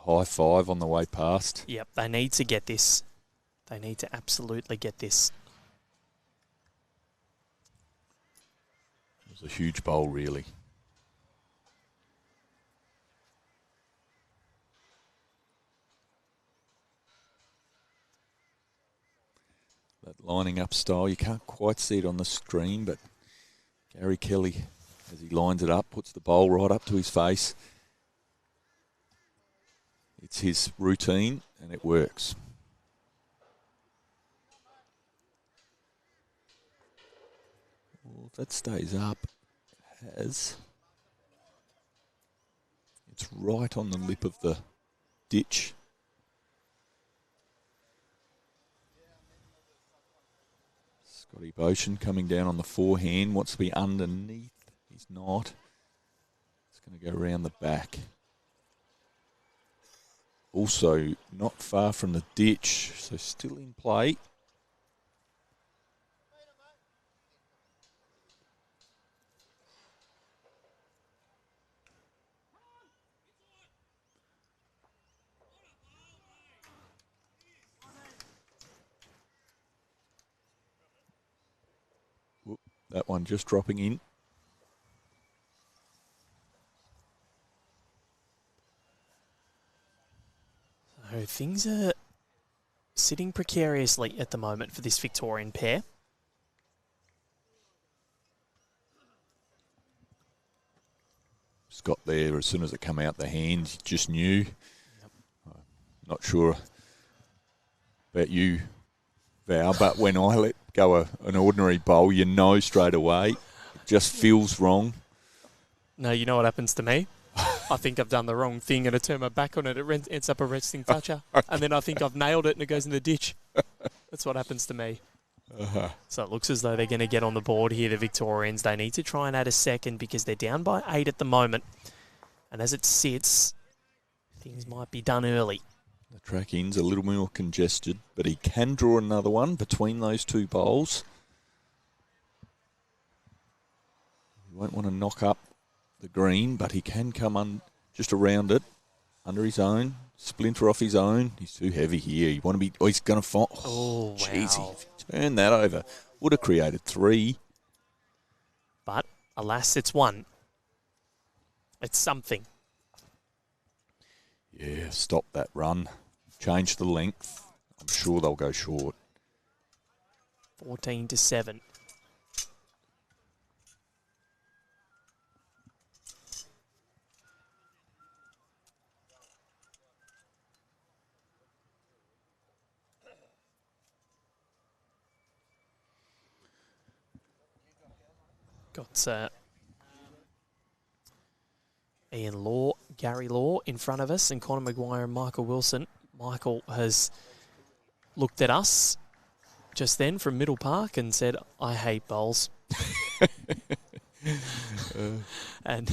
high five on the way past. Yep, they need to get this. They need to absolutely get this. It was a huge bowl, really. That lining up style, you can't quite see it on the screen, but Gary Kelly, as he lines it up, puts the bowl right up to his face. It's his routine, and it works. Well, if that stays up, it has. It's right on the lip of the ditch. Scotty Boschen coming down on the forehand, wants to be underneath. He's not. It's going to go around the back. Also not far from the ditch, so still in play. Whoop, that one just dropping in. So things are sitting precariously at the moment for this Victorian pair. Scott there, as soon as it come out the hands, just knew. Yep. Not sure about you, Val, but when I let go an ordinary bowl, you know straight away. It just feels wrong. No, you know what happens to me? I think I've done the wrong thing and I turn my back on it. It ends up a resting toucher. Okay. And then I think I've nailed it and it goes in the ditch. That's what happens to me. So it looks as though they're going to get on the board here, the Victorians. They need to try and add a second because they're down by 8 at the moment. And as it sits, things might be done early. The track in's a little more congested, but he can draw another one between those two bowls. He won't want to knock up the green, but he can come on just around it, under his own, splinter off his own. He's too heavy here. You want to be. Oh, he's going to fall. Oh, jeez, wow. Turn that over. Would have created 3. But alas, it's 1. It's something. Yeah, stop that run. Change the length. I'm sure they'll go short. 14-7. Got Ian Law, Gary Law in front of us, and Connor Maguire and Michael Wilson. Michael has looked at us just then from Middle Park and said, I hate bowls. And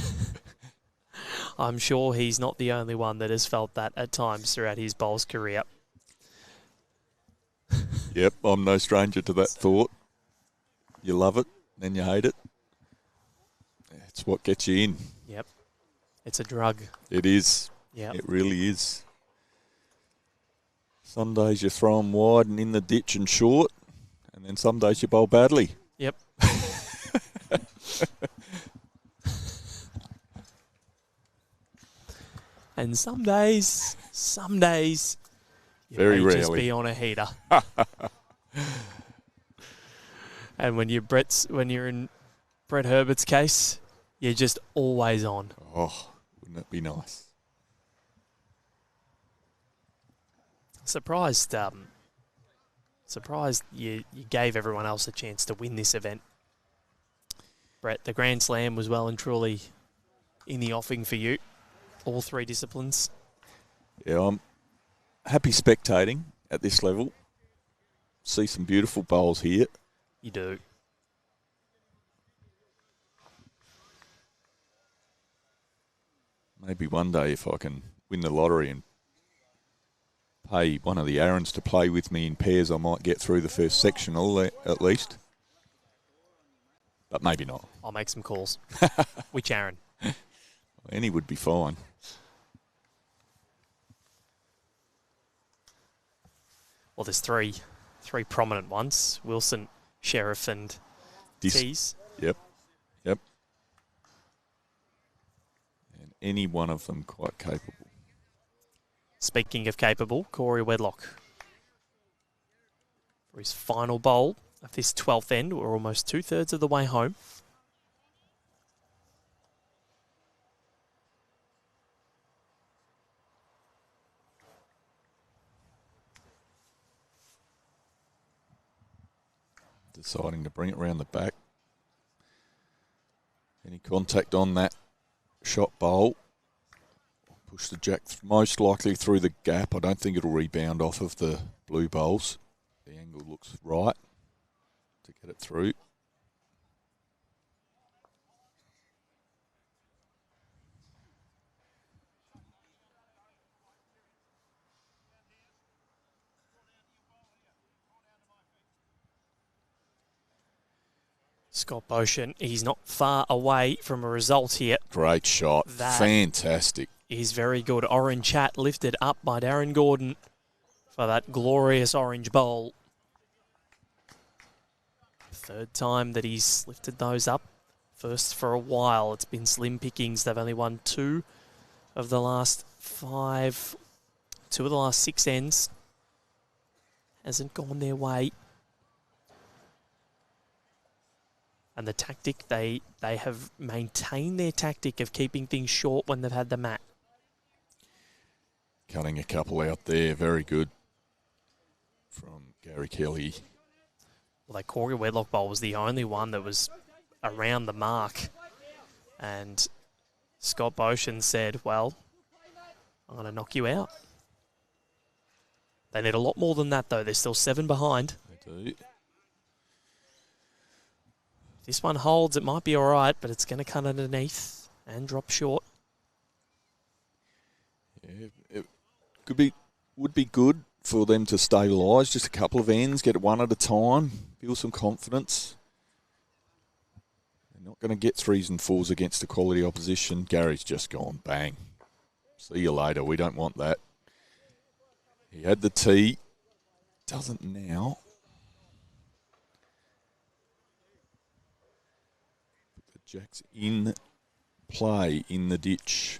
I'm sure he's not the only one that has felt that at times throughout his bowls career. Yep, I'm no stranger to that thought. You love it, then you hate it. It's what gets you in. Yep. It's a drug. It is. Yep. It really is. Some days you throw them wide and in the ditch and short, and then some days you bowl badly. Yep. And some days, you very may rarely just be on a heater. And when you're in Brett Herbert's case, you're just always on. Oh, wouldn't it be nice? Surprised you gave everyone else a chance to win this event. Brett, the Grand Slam was well and truly in the offing for you. All 3 disciplines. Yeah, I'm happy spectating at this level. See some beautiful bowls here. You do. Maybe one day if I can win the lottery and pay one of the Aarons to play with me in pairs, I might get through the first sectional at least. But maybe not. I'll make some calls. Which Aaron? Any would be fine. Well, there's three prominent ones: Wilson, Sheriff, and Tees. Yep. And any one of them quite capable. Speaking of capable, Corey Wedlock. For his final bowl of this 12th end, we're almost 2/3 of the way home. Deciding to bring it round the back. Any contact on that shot bowl. Push the jack most likely through the gap. I don't think it'll rebound off of the blue bowls. The angle looks right to get it through. Scott Boschen, he's not far away from a result here. Great shot. That Fantastic. Is very good. Orange hat lifted up by Darren Gordon for that glorious orange bowl. Third time that he's lifted those up. First for a while. It's been slim pickings. They've only won 2 of the last 5. 2 of the last 6 ends. Hasn't gone their way. And the tactic, they have maintained their tactic of keeping things short when they've had the mat. Cutting a couple out there. Very good from Gary Kelly. Well, that Corey Wedlock bowl was the only one that was around the mark. And Scott Boschen said, well, I'm going to knock you out. They need a lot more than that, though. They're still 7 behind. They do. If this one holds, it might be all right, but it's going to cut underneath and drop short. Yeah, it would be good for them to stabilise just a couple of ends, get it one at a time, build some confidence. They're not going to get 3s and 4s against a quality opposition. Gary's just gone bang. See you later. We don't want that. He had the tee. Doesn't now. The jack's in play in the ditch.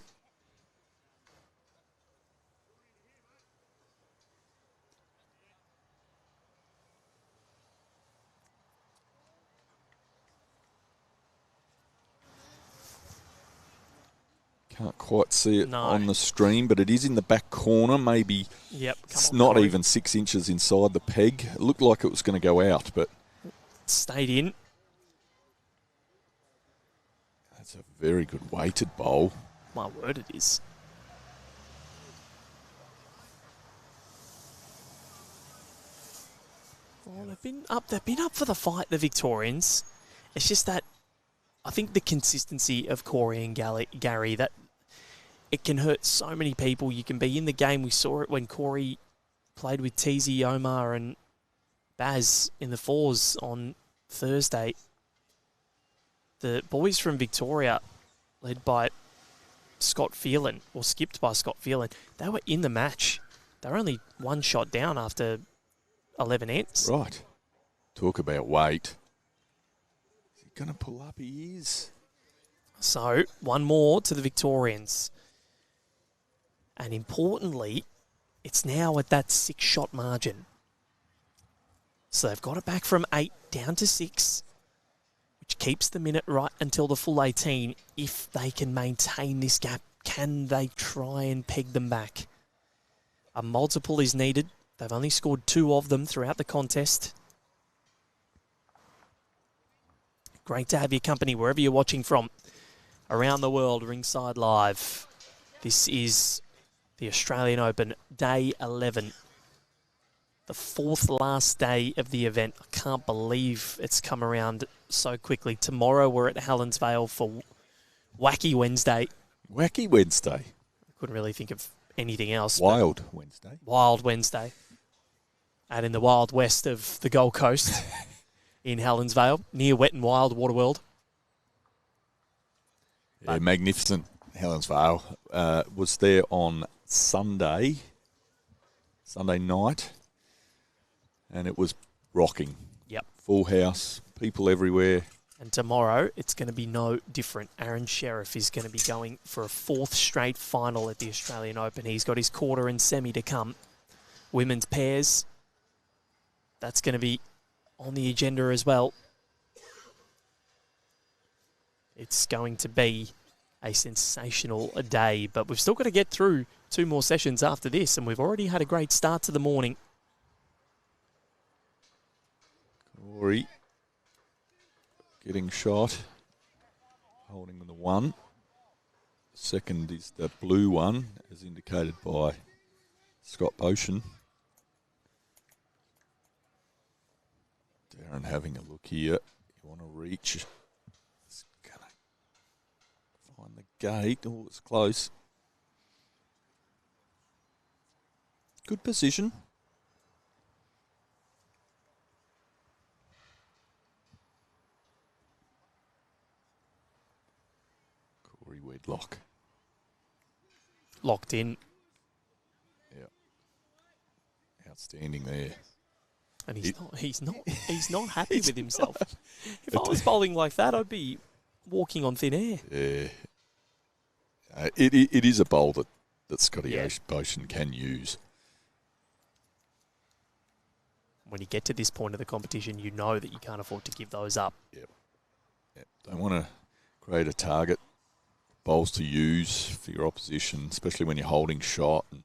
Can't quite see it on the stream, but it is in the back corner, maybe. Yep. It's not even 6 inches inside the peg. It looked like it was going to go out, but stayed in. That's a very good weighted bowl. My word, it is. Well, they've been up for the fight, the Victorians. It's just that I think the consistency of Corey and Gary, that it can hurt so many people. You can be in the game. We saw it when Corey played with Teasy, Omar and Baz in the 4s on Thursday. The boys from Victoria, led by Scott Phelan, or skipped by Scott Phelan, they were in the match. They were only 1 shot down after 11 ends. Right. Talk about weight. Is he going to pull up? He is. So, 1 more to the Victorians. And importantly, it's now at that 6-shot margin. So they've got it back from 8 down to 6, which keeps the minute right until the full 18. If they can maintain this gap, can they try and peg them back? A multiple is needed. They've only scored 2 of them throughout the contest. Great to have your company wherever you're watching from. Around the world, Ringside Live. This is the Australian Open, Day 11. The 4th last day of the event. I can't believe it's come around so quickly. Tomorrow we're at Helensvale for Wacky Wednesday. Wacky Wednesday. I couldn't really think of anything else. Wild Wednesday. Wild Wednesday. And in the wild west of the Gold Coast, in Helensvale, near Wet and Wild Waterworld. Yeah, magnificent. Helensvale was there on Sunday night. and it was rocking. Yep. Full house, people everywhere. And tomorrow, it's going to be no different. Aaron Sheriff is going to be going for a 4th straight final at the Australian Open. He's got his quarter and semi to come. Women's pairs, that's going to be on the agenda as well. It's going to be a sensational day, but we've still got to get through 2 more sessions after this, and we've already had a great start to the morning. Corey getting shot, holding the 1. Second is the blue one, as indicated by Scott Boschen. Darren having a look here. You want to reach. It's going to find the gate. Oh, it's close. Good position. Corey Wedlock. Locked in. Yeah. Outstanding there. And he's not happy with himself. If I was bowling like that, I'd be walking on thin air. Yeah. It is a bowl that Scotty Boschen can use. When you get to this point of the competition, you know that you can't afford to give those up. Yep. Don't want to create a target, bowls to use for your opposition, especially when you're holding shot and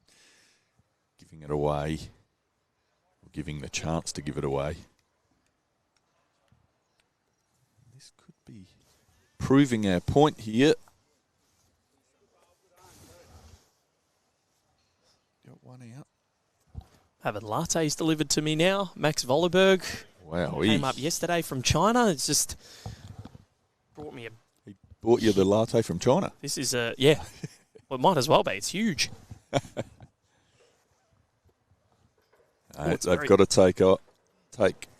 giving it away, or giving the chance to give it away. This could be proving our point here. Got one out. Having lattes delivered to me now. Max Vollerberg. Wow. Came up yesterday from China. It's just brought me He bought you the latte from China. This is yeah. Well, it might as well be. It's huge. They've got to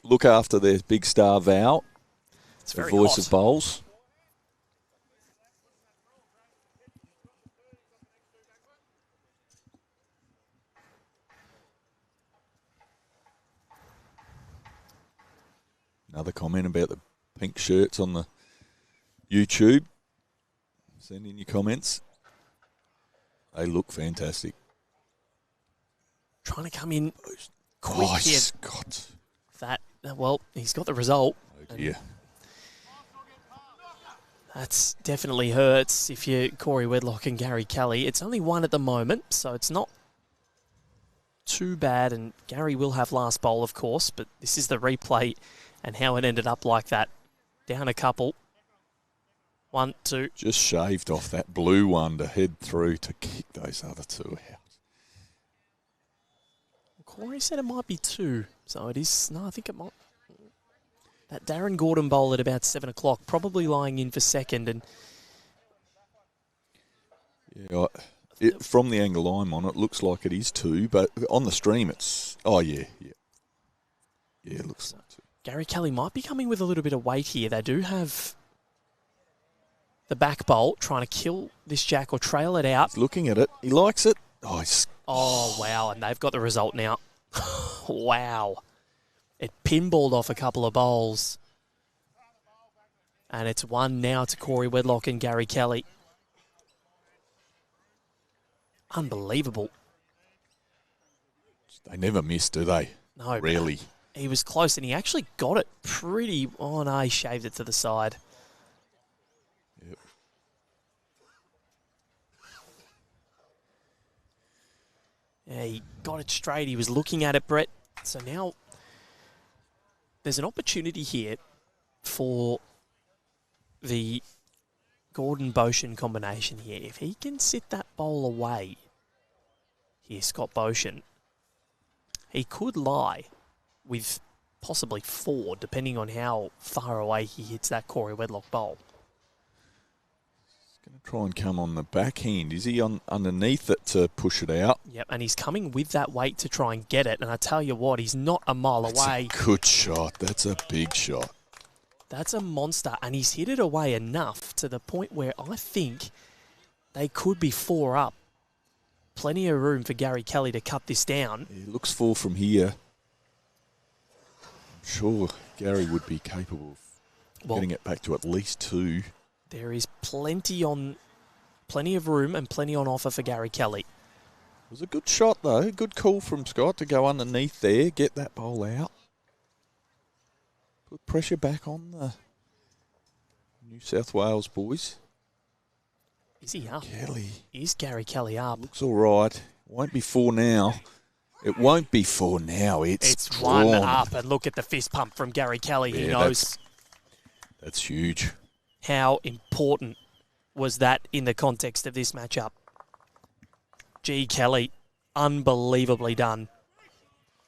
look after their big star Val, It's the very voice hot. of bowls. Another comment about the pink shirts on the YouTube. Send in your comments. They look fantastic. Trying to come in quick here. Scott. Well, he's got the result. Oh, dear. That's definitely hurts if you're Corey Wedlock and Gary Kelly. It's only 1 at the moment, so it's not too bad. And Gary will have last bowl, of course, but this is the replay and how it ended up like that. Down a couple. 1, 2. Just shaved off that blue one to head through to kick those other 2 out. Corey said it might be 2, so it is. No, I think it might. That Darren Gordon bowl at about 7 o'clock, probably lying in for second. And yeah, from the angle I'm on, it looks like it is 2, but on the stream it's. Oh, yeah. Yeah, it looks like 2. Gary Kelly might be coming with a little bit of weight here. They do have the back bolt trying to kill this jack or trail it out. He's looking at it. He likes it. Oh, wow. And they've got the result now. Wow. It pinballed off a couple of bowls. And it's 1 now to Corey Wedlock and Gary Kelly. Unbelievable. They never miss, do they? No. Rarely. He was close, and he actually got it pretty. Oh, no, he shaved it to the side. Yep. Yeah, he got it straight. He was looking at it, Brett. So now there's an opportunity here for the Gordon-Boschen combination here. If he can sit that bowl away here, Scott Boschen, he could lie with possibly 4, depending on how far away he hits that Corey Wedlock bowl. He's going to try and come on the backhand. Is he underneath it to push it out? Yep, and he's coming with that weight to try and get it. And I tell you what, he's not a mile away. That's a good shot. That's a big shot. That's a monster, and he's hit it away enough to the point where I think they could be 4 up. Plenty of room for Gary Kelly to cut this down. He looks full from here. sure Gary would be capable of getting it back to at least 2. There is plenty of room and plenty on offer for Gary Kelly. It was a good shot, though. Good call from Scott to go underneath there, get that bowl out. Put pressure back on the New South Wales boys. Is he up? Kelly. Is Gary Kelly up? Looks all right. Won't be 4 now. It won't be 4 now. It's one drawn. up, and look at the fist pump from Gary Kelly. He knows that's huge. How important was that in the context of this matchup? G. Kelly, unbelievably done.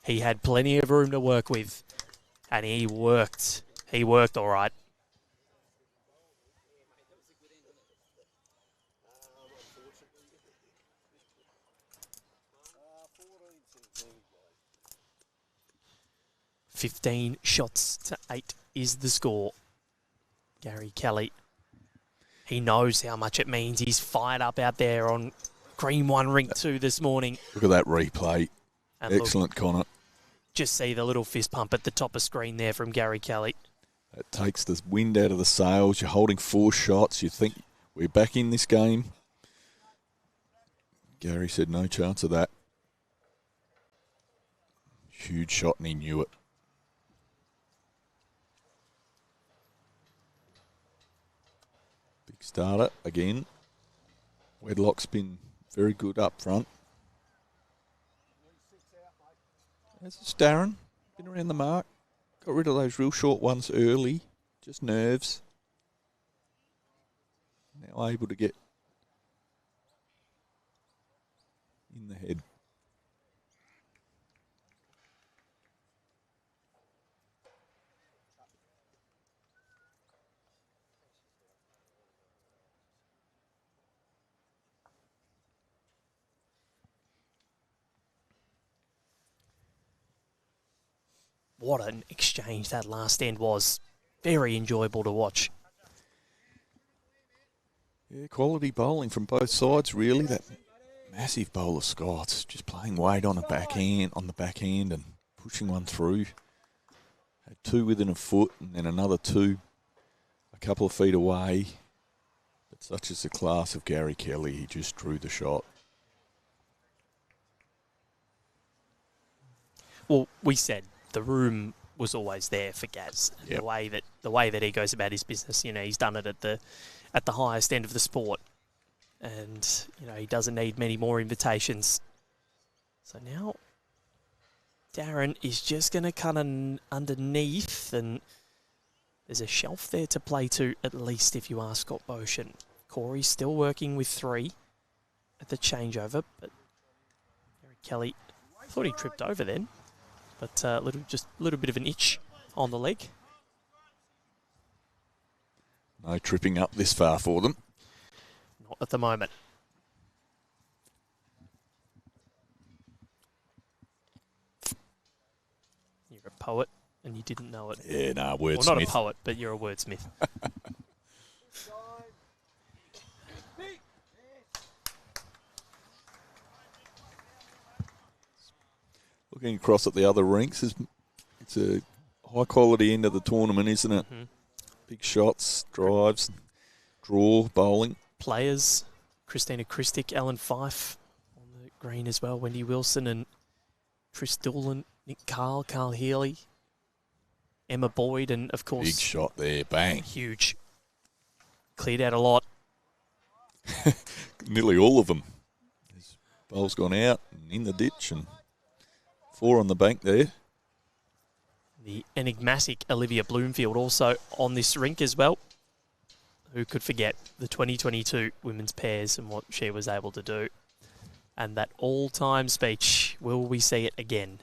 He had plenty of room to work with, and he worked. He worked all right. $15 shots to 8 is the score. Gary Kelly, he knows how much it means. He's fired up out there on Green 1, Rink 2 this morning. Look at that replay. And excellent, Connor. Just see the little fist pump at the top of screen there from Gary Kelly. That takes the wind out of the sails. You're holding 4 shots. You think we're back in this game. Gary said no chance of that. Huge shot, and he knew it. Big starter again. Wedlock's been very good up front. This is Darren. Been around the mark. Got rid of those real short ones early. Just nerves. Now able to get in the head. What an exchange that last end was. Very enjoyable to watch. Yeah, quality bowling from both sides, really. That massive bowl of Scott's just playing weight on the backhand and pushing one through. Had 2 within a foot and then another 2 a couple of feet away. But such is the class of Gary Kelly, he just drew the shot. Well, we said the room was always there for Gaz. Yep. The way that he goes about his business, he's done it at the highest end of the sport, and he doesn't need many more invitations. So now Darren is just going to cut underneath, and there's a shelf there to play to at least if you ask Scott Boschen. Corey's still working with 3 at the changeover, but Gary Kelly, I thought he tripped over then. But just a little bit of an itch on the leg. No tripping up this far for them. Not at the moment. You're a poet and you didn't know it. Yeah, wordsmith. Well, not a poet, but you're a wordsmith. Looking across at the other rinks, it's a high-quality end of the tournament, isn't it? Mm-hmm. Big shots, drives, draw, bowling. Players, Christina Christic, Ellen Fife on the green as well, Wendy Wilson and Tris Doolan, Nick Carl Healy, Emma Boyd, and of course... Big shot there, bang. Huge. Cleared out a lot. Nearly all of them. His bowl's gone out and in the ditch and 4 on the bank there. The enigmatic Olivia Bloomfield also on this rink as well. Who could forget the 2022 women's pairs and what she was able to do. And that all-time speech, will we see it again?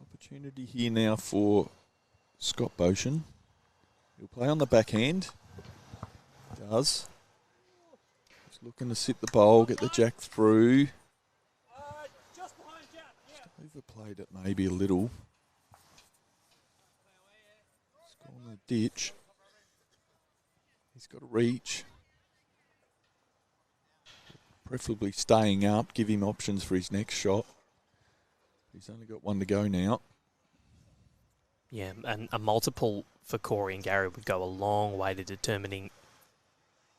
Opportunity here now for Scott Boschen. He'll play on the backhand. Does. He's looking to sit the bowl, get the jack through. Just overplayed it maybe a little. It's gone in the ditch. He's got to reach. Preferably staying up, give him options for his next shot. He's only got one to go now. Yeah, and a multiple for Corey and Gary would go a long way to determining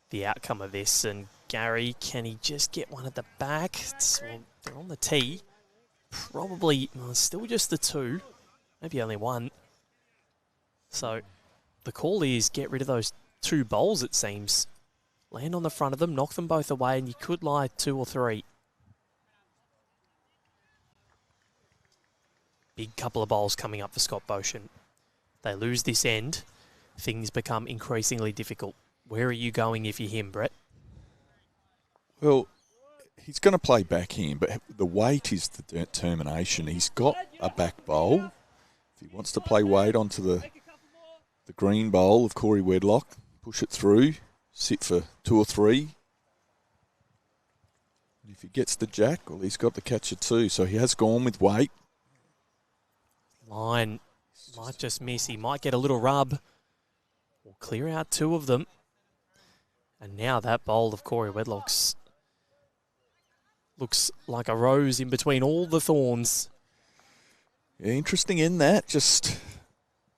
the outcome of this. And Gary, can he just get one at the back? Well, they're on the tee. Probably still just the two, maybe only one. So the call is get rid of those two bowls, it seems. Land on the front of them, knock them both away, and you could lie 2 or 3. Big couple of bowls coming up for Scott Boschen. They lose this end. Things become increasingly difficult. Where are you going if you're him, Brett? Well, he's going to play backhand, but the weight is the determination. He's got a back bowl. If he wants to play weight onto the green bowl of Corey Wedlock, push it through, sit for 2 or 3. And if he gets the jack, well, he's got the catcher too. So he has gone with weight. Line might just miss. He might get a little rub. We'll clear out 2 of them. And now that bowl of Corey Wedlock's looks like a rose in between all the thorns. Yeah, interesting in that. Just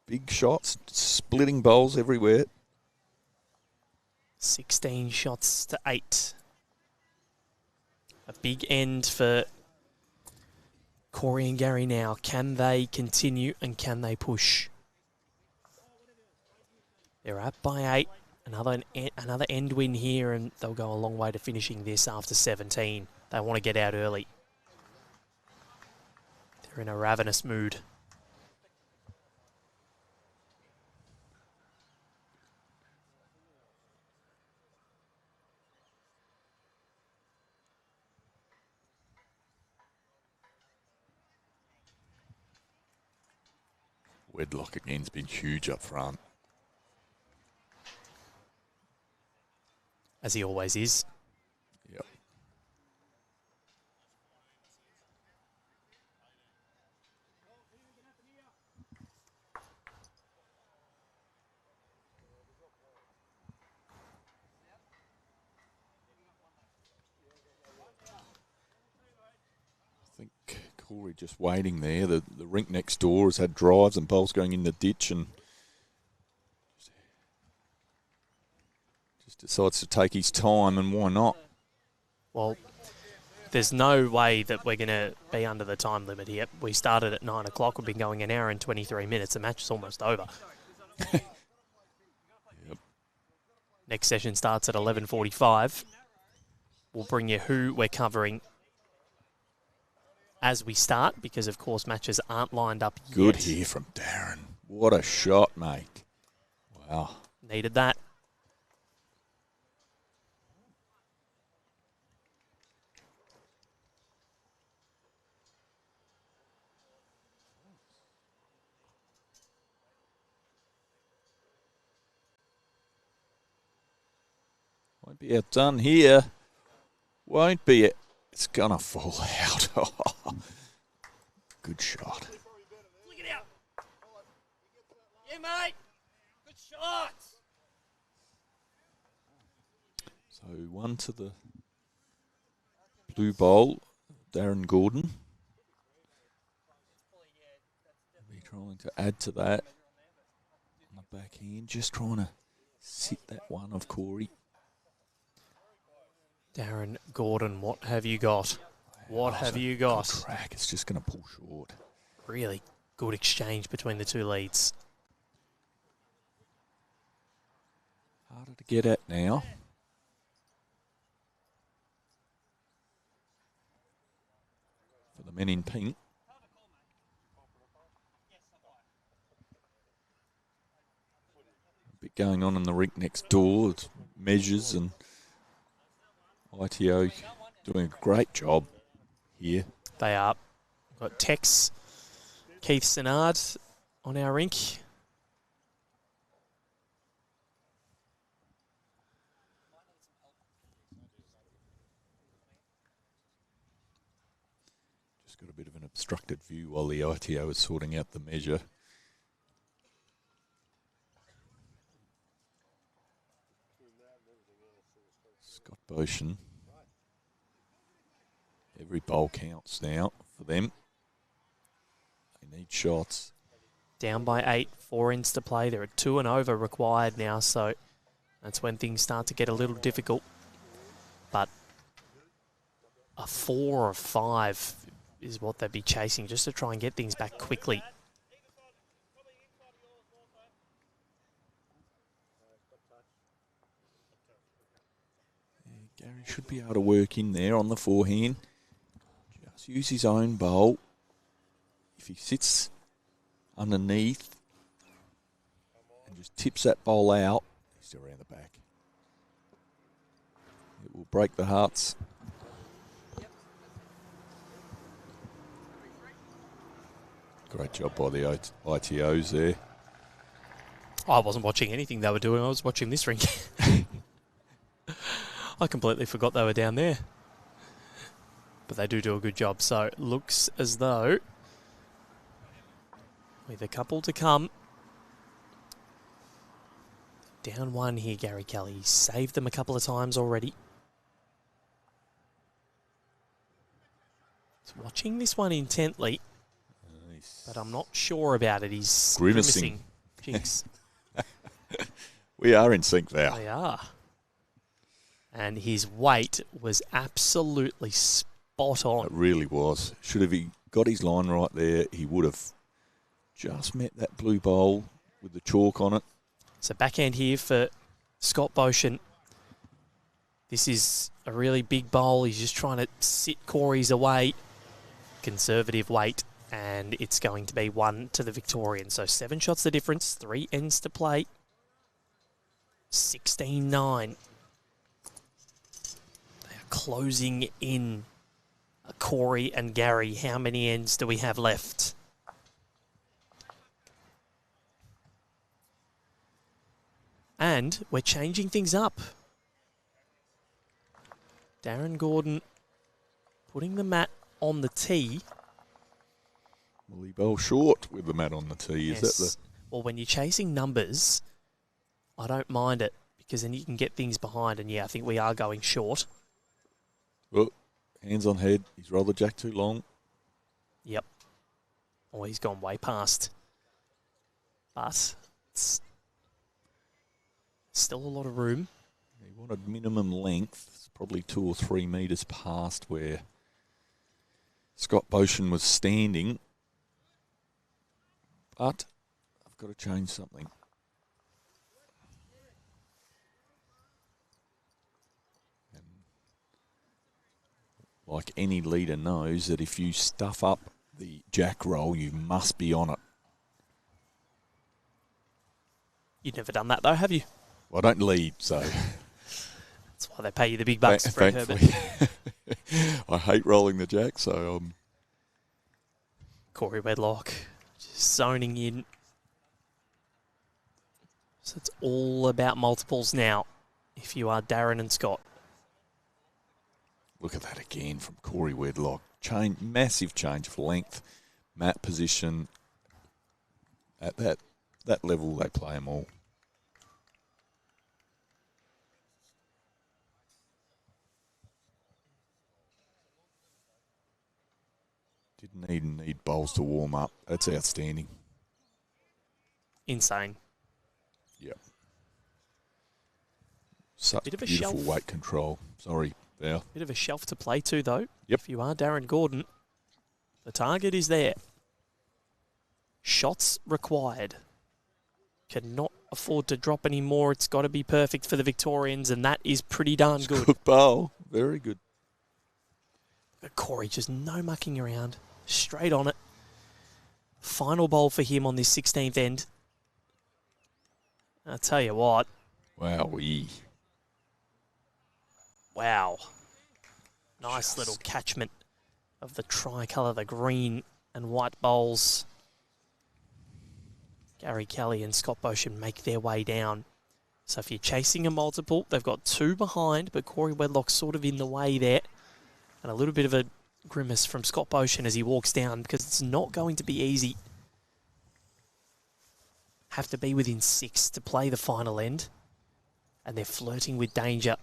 big shots, splitting bowls everywhere. 16 shots to 8. A big end for Corey and Gary now. Can they continue and can they push? They're up by 8. Another end win here, and they'll go a long way to finishing this after 17. They want to get out early. They're in a ravenous mood. Wedlock again's been huge up front. As he always is. Yep. I think Corey just waiting there. The rink next door has had drives and bowls going in the ditch and just decides to take his time, and why not? Well, there's no way that we're going to be under the time limit here. We started at 9 o'clock. We've been going an hour and 23 minutes. The match is almost over. Yep. Next session starts at 11:45. We'll bring you who we're covering as we start, because, of course, matches aren't lined up yet. Good here from Darren. What a shot, mate. Wow. Needed that. Won't be outdone here. Won't be it. It's going to fall out. Good shot. Flick it out. Yeah, mate. Good shot. So 1 to the blue bowl, Darren Gordon. Be trying to add to that on the backhand, just trying to sit that one of Corey. Darren Gordon, what have you got? What have you got? Good crack. It's just going to pull short. Really good exchange between the two leads. Harder to get at now. For the men in pink. A bit going on in the rink next door. It's measures and ITO doing a great job here. They are. We've got Tex, Keith Senard on our rink. Just got a bit of an obstructed view while the ITO is sorting out the measure. Scott Boschen. Every bowl counts now for them. They need shots. Down by 8, 4 ends to play. There are 2 and over required now, so that's when things start to get a little difficult. But a 4 or 5 is what they'd be chasing just to try and get things back quickly. Gary should be able to work in there on the forehand. Just use his own bowl. If he sits underneath and just tips that bowl out, he's still around the back. It will break the hearts. Great job by the ITOs there. I wasn't watching anything they were doing. I was watching this rink. I completely forgot they were down there. But they do a good job. So it looks as though with a couple to come. Down 1 here, Gary Kelly. He's saved them a couple of times already. He's watching this one intently. Nice. But I'm not sure about it. He's Grimacing. Jinx. We are in sync now. They are. And his weight was absolutely spot on. It really was. Should have he got his line right there, he would have just met that blue bowl with the chalk on it. So backhand here for Scott Boschen. This is a really big bowl. He's just trying to sit Corey's away. Conservative weight. And it's going to be 1 to the Victorians. So 7 shots the difference. 3 ends to play. 16-9. They are closing in. Corey and Gary, how many ends do we have left? And we're changing things up. Darren Gordon putting the mat on the tee. Will he bowl short with the mat on the tee? Yes. Is that the... Well, when you're chasing numbers, I don't mind it because then you can get things behind. And yeah, I think we are going short. Oh, hands on head. He's rolled the jack too long. Yep. Oh, he's gone way past. But it's still a lot of room. He wanted minimum length. It's probably 2 or 3 metres past where Scott Boschen was standing. But I've got to change something. And like any leader knows that if you stuff up the jack roll, you must be on it. You've never done that though, have you? Well, I don't lead, so... That's why they pay you the big bucks, Brett Herbert. I hate rolling the jack, so... Corey Wedlock just zoning in. So it's all about multiples now if you are Darren and Scott. Look at that again from Corey Wedlock. Massive change of length, mat position. At that level, they play them all. Didn't need bowls to warm up. That's outstanding. Insane. Yep. Such Bit of a beautiful shelf. weight control. Sorry, Val. Bit of a shelf to play to though. Yep. If you are Darren Gordon, the target is there. Shots required. Cannot afford to drop any more. It's got to be perfect for the Victorians, and that is pretty darn good. Good bowl. Very good. But Corey just no mucking around. Straight on it. Final bowl for him on this 16th end. I'll tell you what. Wowee. Wow. Nice little catchment of the tricolour, the green and white bowls. Gary Kelly and Scott Boschen make their way down. So if you're chasing a multiple, they've got 2 behind, but Corey Wedlock's sort of in the way there. And a little bit of a grimace from Scott Boschen as he walks down because it's not going to be easy. Have to be within 6 to play the final end. And they're flirting with danger.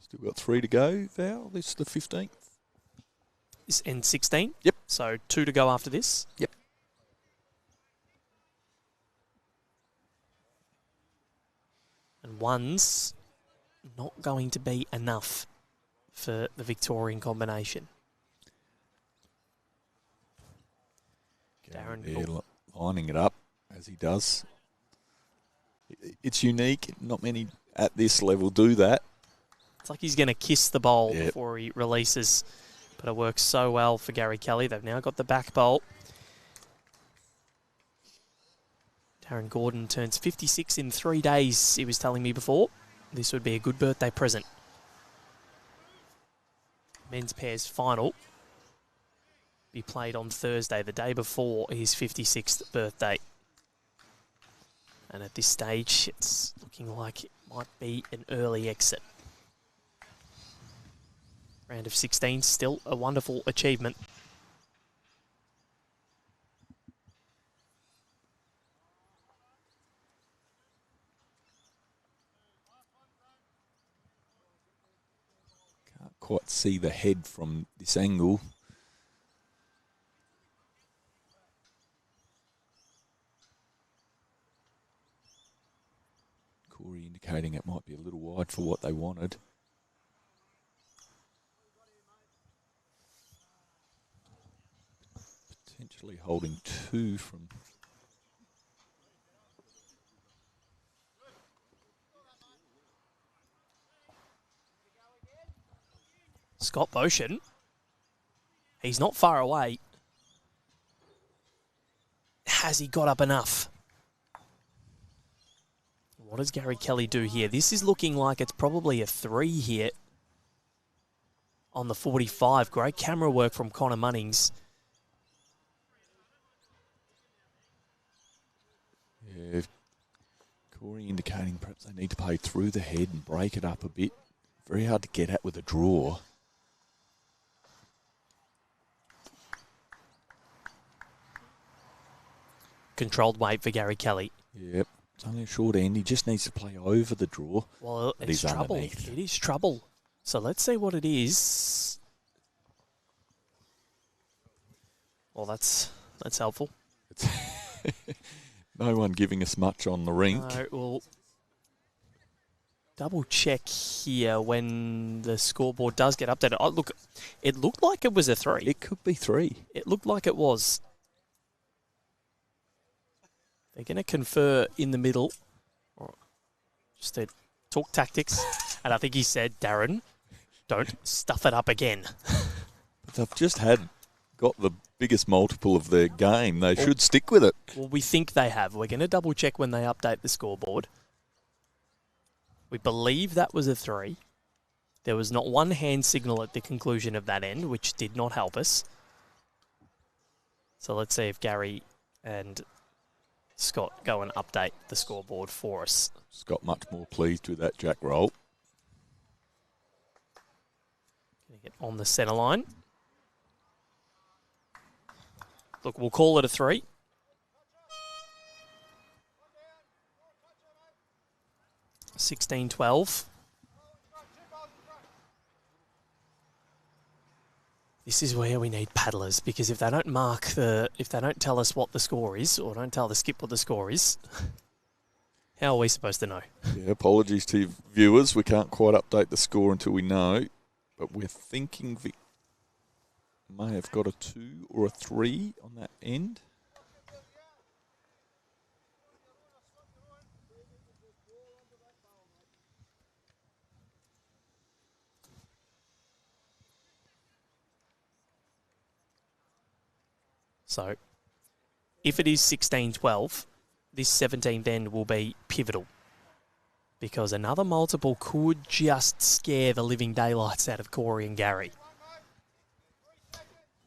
Still got 3 to go, Val. This is the 15th. This ends 16? Yep. So 2 to go after this? Yep. And 1's not going to be enough for the Victorian combination. Darren there, lining it up as he does. It's unique. Not many at this level do that. It's like he's going to kiss the bowl Yep. before he releases. But it works so well for Gary Kelly. They've now got the back bowl. Darren Gordon turns 56 in 3 days, he was telling me before. This would be a good birthday present. Men's pairs final be played on Thursday, the day before his 56th birthday. And at this stage, it's looking like it might be an early exit. Round of 16, still a wonderful achievement. Can't quite see the head from this angle. Corey indicating it might be a little wide for what they wanted. Potentially holding 2 from... Scott Boschen, he's not far away. Has he got up enough? What does Gary Kelly do here? This is looking like it's probably a 3 here on the 45. Great camera work from Connor Munnings. Yeah, Corey indicating perhaps they need to play through the head and break it up a bit. Very hard to get at with a draw. Controlled weight for Gary Kelly. Yep, it's only a short end. He just needs to play over the draw. Well, But it's he's trouble. underneath. It is trouble. So let's see what it is. Well, that's helpful. No one giving us much on the rink. No, we'll double check here when the scoreboard does get updated. Oh, look, it looked like it was a 3. It could be 3. It looked like it was. They're going to confer in the middle, or just to talk tactics. And I think he said, Darren, don't stuff it up again. But they've just got the biggest multiple of their game. They should stick with it. Well, we think they have. We're going to double check when they update the scoreboard. We believe that was a 3. There was not one hand signal at the conclusion of that end, which did not help us. So let's see if Gary and Scott go and update the scoreboard for us. Scott much more pleased with that jack roll. Going to get on the centre line. Look, we'll call it a 3. $16-12. This is where we need paddlers, because if they don't tell us what the score is, or don't tell the skip what the score is, how are we supposed to know? Yeah, apologies to you viewers. We can't quite update the score until we know. But we're thinking Vic may have got a 2 or a 3 on that end. So, if it is 16-12, this 17th end will be pivotal. Because another multiple could just scare the living daylights out of Corey and Gary.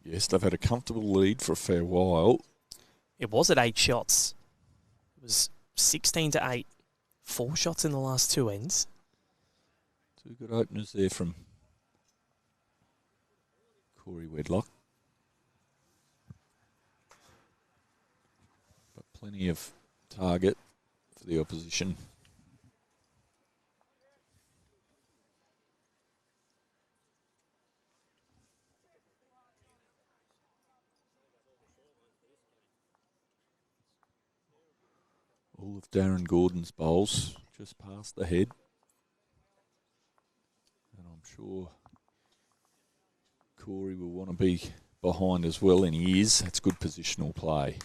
Yes, they've had a comfortable lead for a fair while. It was at 8 shots. It was 16-8. 4 shots in the last 2 ends. 2 good openers there from Corey Wedlock. But plenty of target for the opposition. All of Darren Gordon's bowls just past the head. And I'm sure Corey will want to be behind as well, and he is. That's good positional play.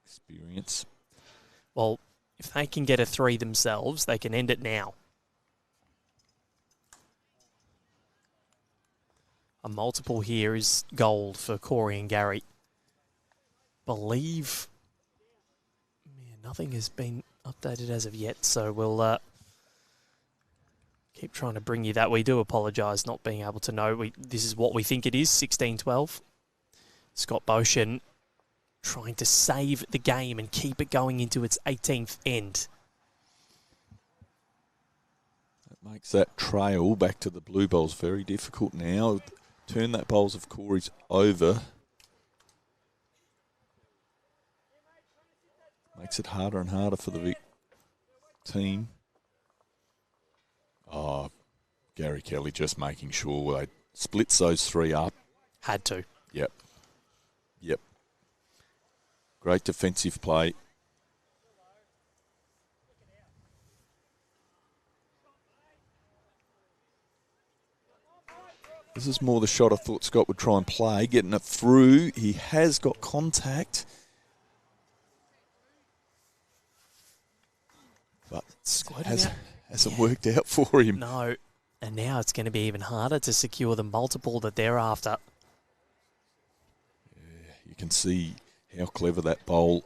Experience. Well, if they can get a 3 themselves, they can end it now. A multiple here is gold for Corey and Gary. Believe nothing has been updated as of yet, so we'll keep trying to bring you that. We do apologise not being able to know. This is what we think it is, 16-12. Scott Boschen trying to save the game and keep it going into its 18th end. That makes that trail back to the blue bowls very difficult now. Turn that bowls of Corey's over. Makes it harder and harder for the Vic team. Oh, Gary Kelly just making sure they splits those 3 up. Had to. Yep. Great defensive play. This is more the shot I thought Scott would try and play, getting it through. He has got contact. But hasn't worked out for him. No, and now it's going to be even harder to secure the multiple that they're after. Yeah, you can see how clever that bowl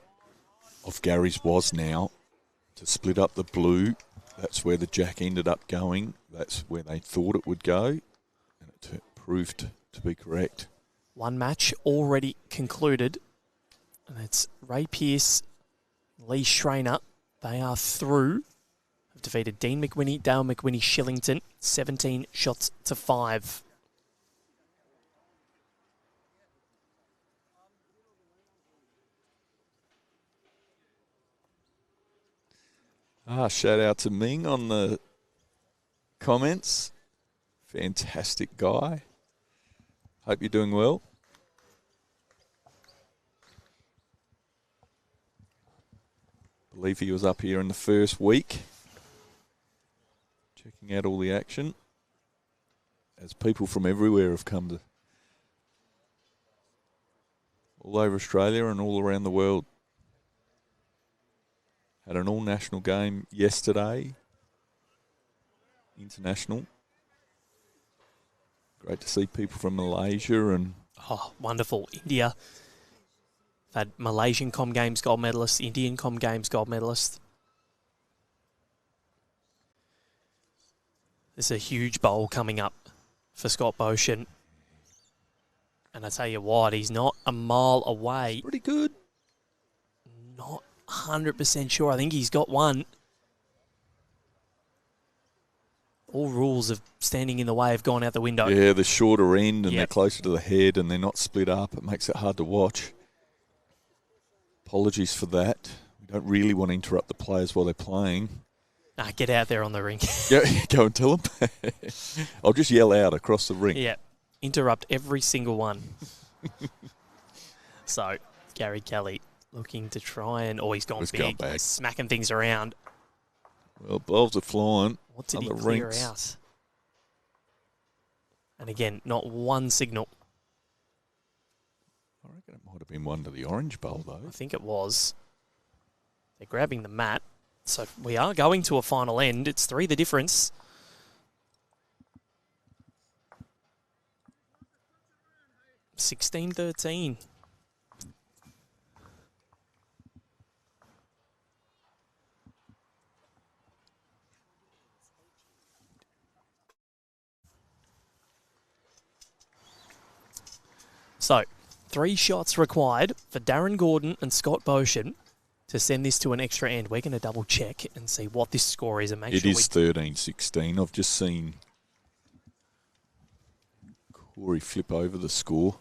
of Gary's was now to split up the blue. That's where the jack ended up going. That's where they thought it would go, and it proved to be correct. One match already concluded, and it's Ray Pearce, Lee Schreiner. They are through. Have defeated Dean McWhinney, Dale McWhinney, Shillington, 17 shots to 5. Shout out to Ming on the comments. Fantastic guy. Hope you're doing well. Believe he was up here in the first week, checking out all the action, as people from everywhere have come to all over Australia and all around the world. Had an all-national game yesterday, international. Great to see people from Malaysia and... Oh, wonderful. India. We've had Malaysian Com Games gold medalist, Indian Com Games gold medalist. There's a huge bowl coming up for Scott Boschen. And I tell you what, he's not a mile away. Pretty good. Not 100% sure. I think he's got one. All rules of standing in the way have gone out the window. Yeah, the shorter end and they're closer to the head and they're not split up. It makes it hard to watch. Apologies for that. We don't really want to interrupt the players while they're playing. Get out there on the rink. Yeah, go and tell them. I'll just yell out across the rink. Yeah, interrupt every single one. So, Gary Kelly looking to try and... Oh, he's gone big. He's smacking things around. Well, balls are flying. What did he clear out? And again, not one signal. I reckon it might have been one to the orange bowl, though. I think it was. They're grabbing the mat. So we are going to a final end. It's 3 the difference. $16-13. So, 3 shots required for Darren Gordon and Scott Boschen to send this to an extra end. We're going to double check and see what this score is and make it sure is 13-16. I've just seen Corey flip over the score.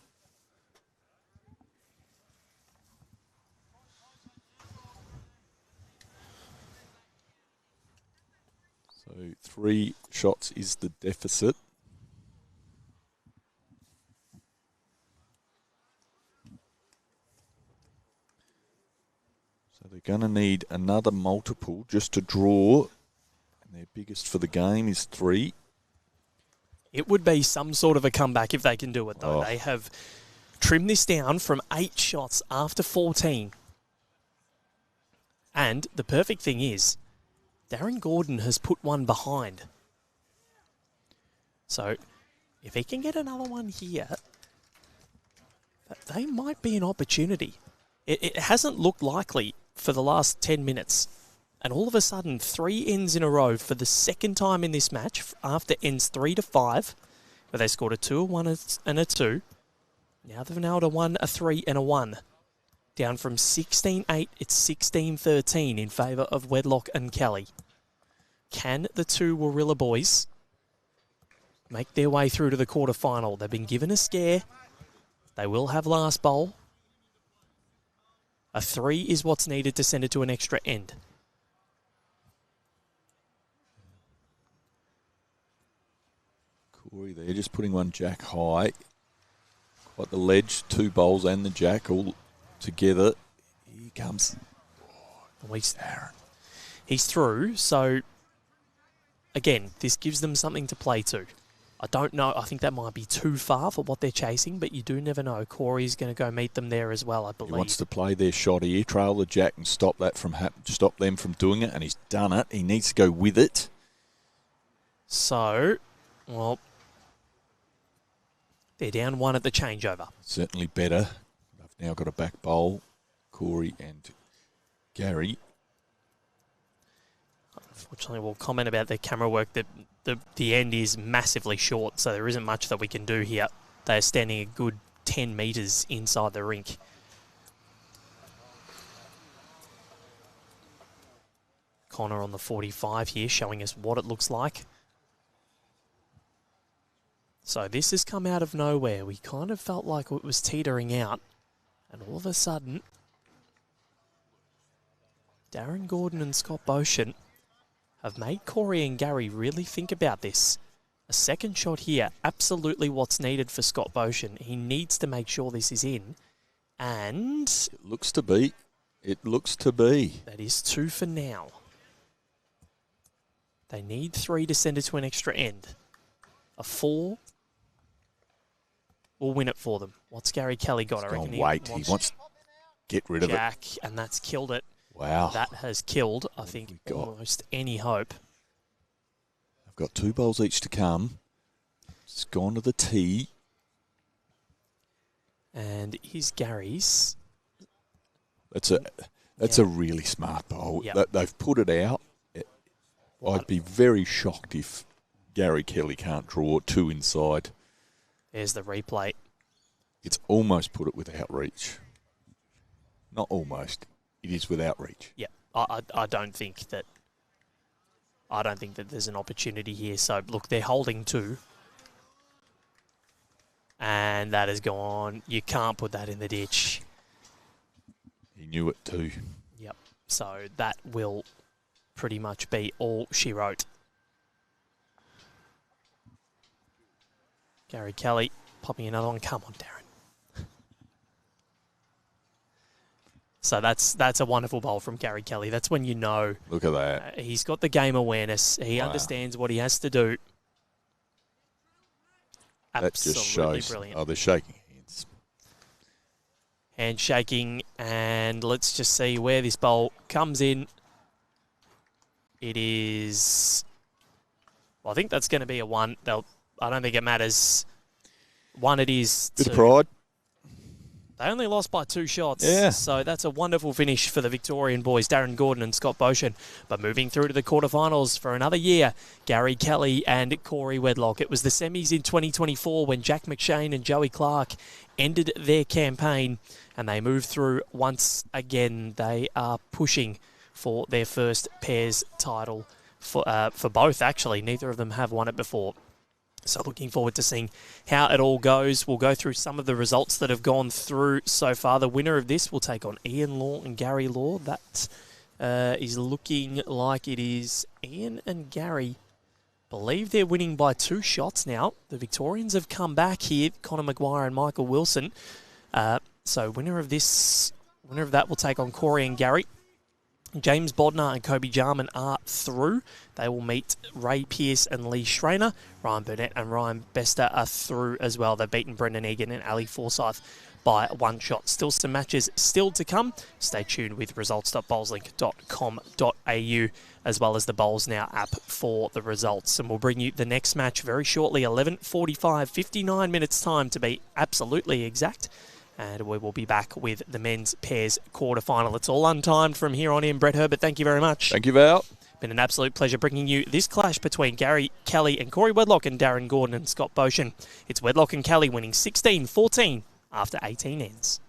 So 3 shots is the deficit. So they're going to need another multiple just to draw. And their biggest for the game is 3. It would be some sort of a comeback if they can do it, though. Oh. They have trimmed this down from 8 shots after 14. And the perfect thing is, Darren Gordon has put one behind. So if he can get another one here, they might be an opportunity. It hasn't looked likely for the last 10 minutes. And all of a sudden, 3 ends in a row for the second time in this match, after ends 3-5, where they scored a 2, a 1, and a 2. Now they've nailed a 1, a 3, and a 1. Down from 16-8, it's 16-13 in favour of Wedlock and Kelly. Can the 2 Warilla boys make their way through to the quarterfinal? They've been given a scare. They will have last bowl. A 3 is what's needed to send it to an extra end. Corey there, just putting one jack high. Quite the ledge, 2 bowls and the jack all together. Here comes. He's through, so again, this gives them something to play to. I don't know, I think that might be too far for what they're chasing, but you do never know. Corey's going to go meet them there as well, I believe. He wants to play their shot here, trail the jack and stop them from doing it, and he's done it. He needs to go with it. So, well, they're down 1 at the changeover. Certainly better. They've now got a back bowl, Corey and Gary. Unfortunately, we'll comment about their camera work. The end is massively short, so there isn't much that we can do here. They are standing a good 10 metres inside the rink. Connor on the 45 here, showing us what it looks like. So this has come out of nowhere. We kind of felt like it was teetering out, and all of a sudden, Darren Gordon and Scott Boschen have made Corey and Gary really think about this. A second shot here, absolutely what's needed for Scott Boschen. He needs to make sure this is in. And it looks to be. It looks to be. That is 2 for now. They need 3 to send it to an extra end. A 4 will win it for them. What's Gary Kelly got? I reckon he wants to get rid of it. Jack, and that's killed it. Wow. That has killed, I think, almost any hope. I've got 2 bowls each to come. It's gone to the tee. And here's Gary's. That's a really smart bowl. Yep. They've put it out. I'd be very shocked if Gary Kelly can't draw 2 inside. There's the replay. It's almost put it without reach. Not almost. It is without reach. Yeah, I don't think that. I don't think that there's an opportunity here. So look, they're holding 2, and that has gone. You can't put that in the ditch. He knew it too. Yep. So that will pretty much be all she wrote. Gary Kelly popping another one. Come on, Darren. So that's a wonderful bowl from Gary Kelly. That's when you know. Look at that. He's got the game awareness. He understands what he has to do. That just shows. Brilliant. Oh, they're shaking hands. Handshaking, and let's just see where this bowl comes in. It is. Well, I think that's going to be a 1. I don't think it matters. 1 it is. Bit of pride. They only lost by 2 shots, yeah. So that's a wonderful finish for the Victorian boys, Darren Gordon and Scott Boschen. But moving through to the quarterfinals for another year, Gary Kelly and Corey Wedlock. It was the semis in 2024 when Jack McShane and Joey Clark ended their campaign, and they moved through once again. They are pushing for their first pairs title for both, actually. Neither of them have won it before. So looking forward to seeing how it all goes. We'll go through some of the results that have gone through so far. The winner of this will take on Ian Law and Gary Law. That is looking like it is Ian and Gary. Believe they're winning by 2 shots now. The Victorians have come back here, Connor Maguire and Michael Wilson. So winner of that will take on Corey and Gary. James Bodnar and Kobe Jarman are through. They will meet Ray Pearce and Lee Schreiner. Ryan Burnett and Ryan Bester are through as well. They've beaten Brendan Egan and Ali Forsyth by 1 shot. Still some matches still to come. Stay tuned with results.bowlslink.com.au as well as the Bowls Now app for the results. And we'll bring you the next match very shortly, 11:45, 59 minutes time to be absolutely exact. And we will be back with the men's pairs quarterfinal. It's all untimed from here on in. Brett Herbert, thank you very much. Thank you, Val. Been an absolute pleasure bringing you this clash between Gary Kelly and Corey Wedlock and Darren Gordon and Scott Boschen. It's Wedlock and Kelly winning 16-14 after 18 ends.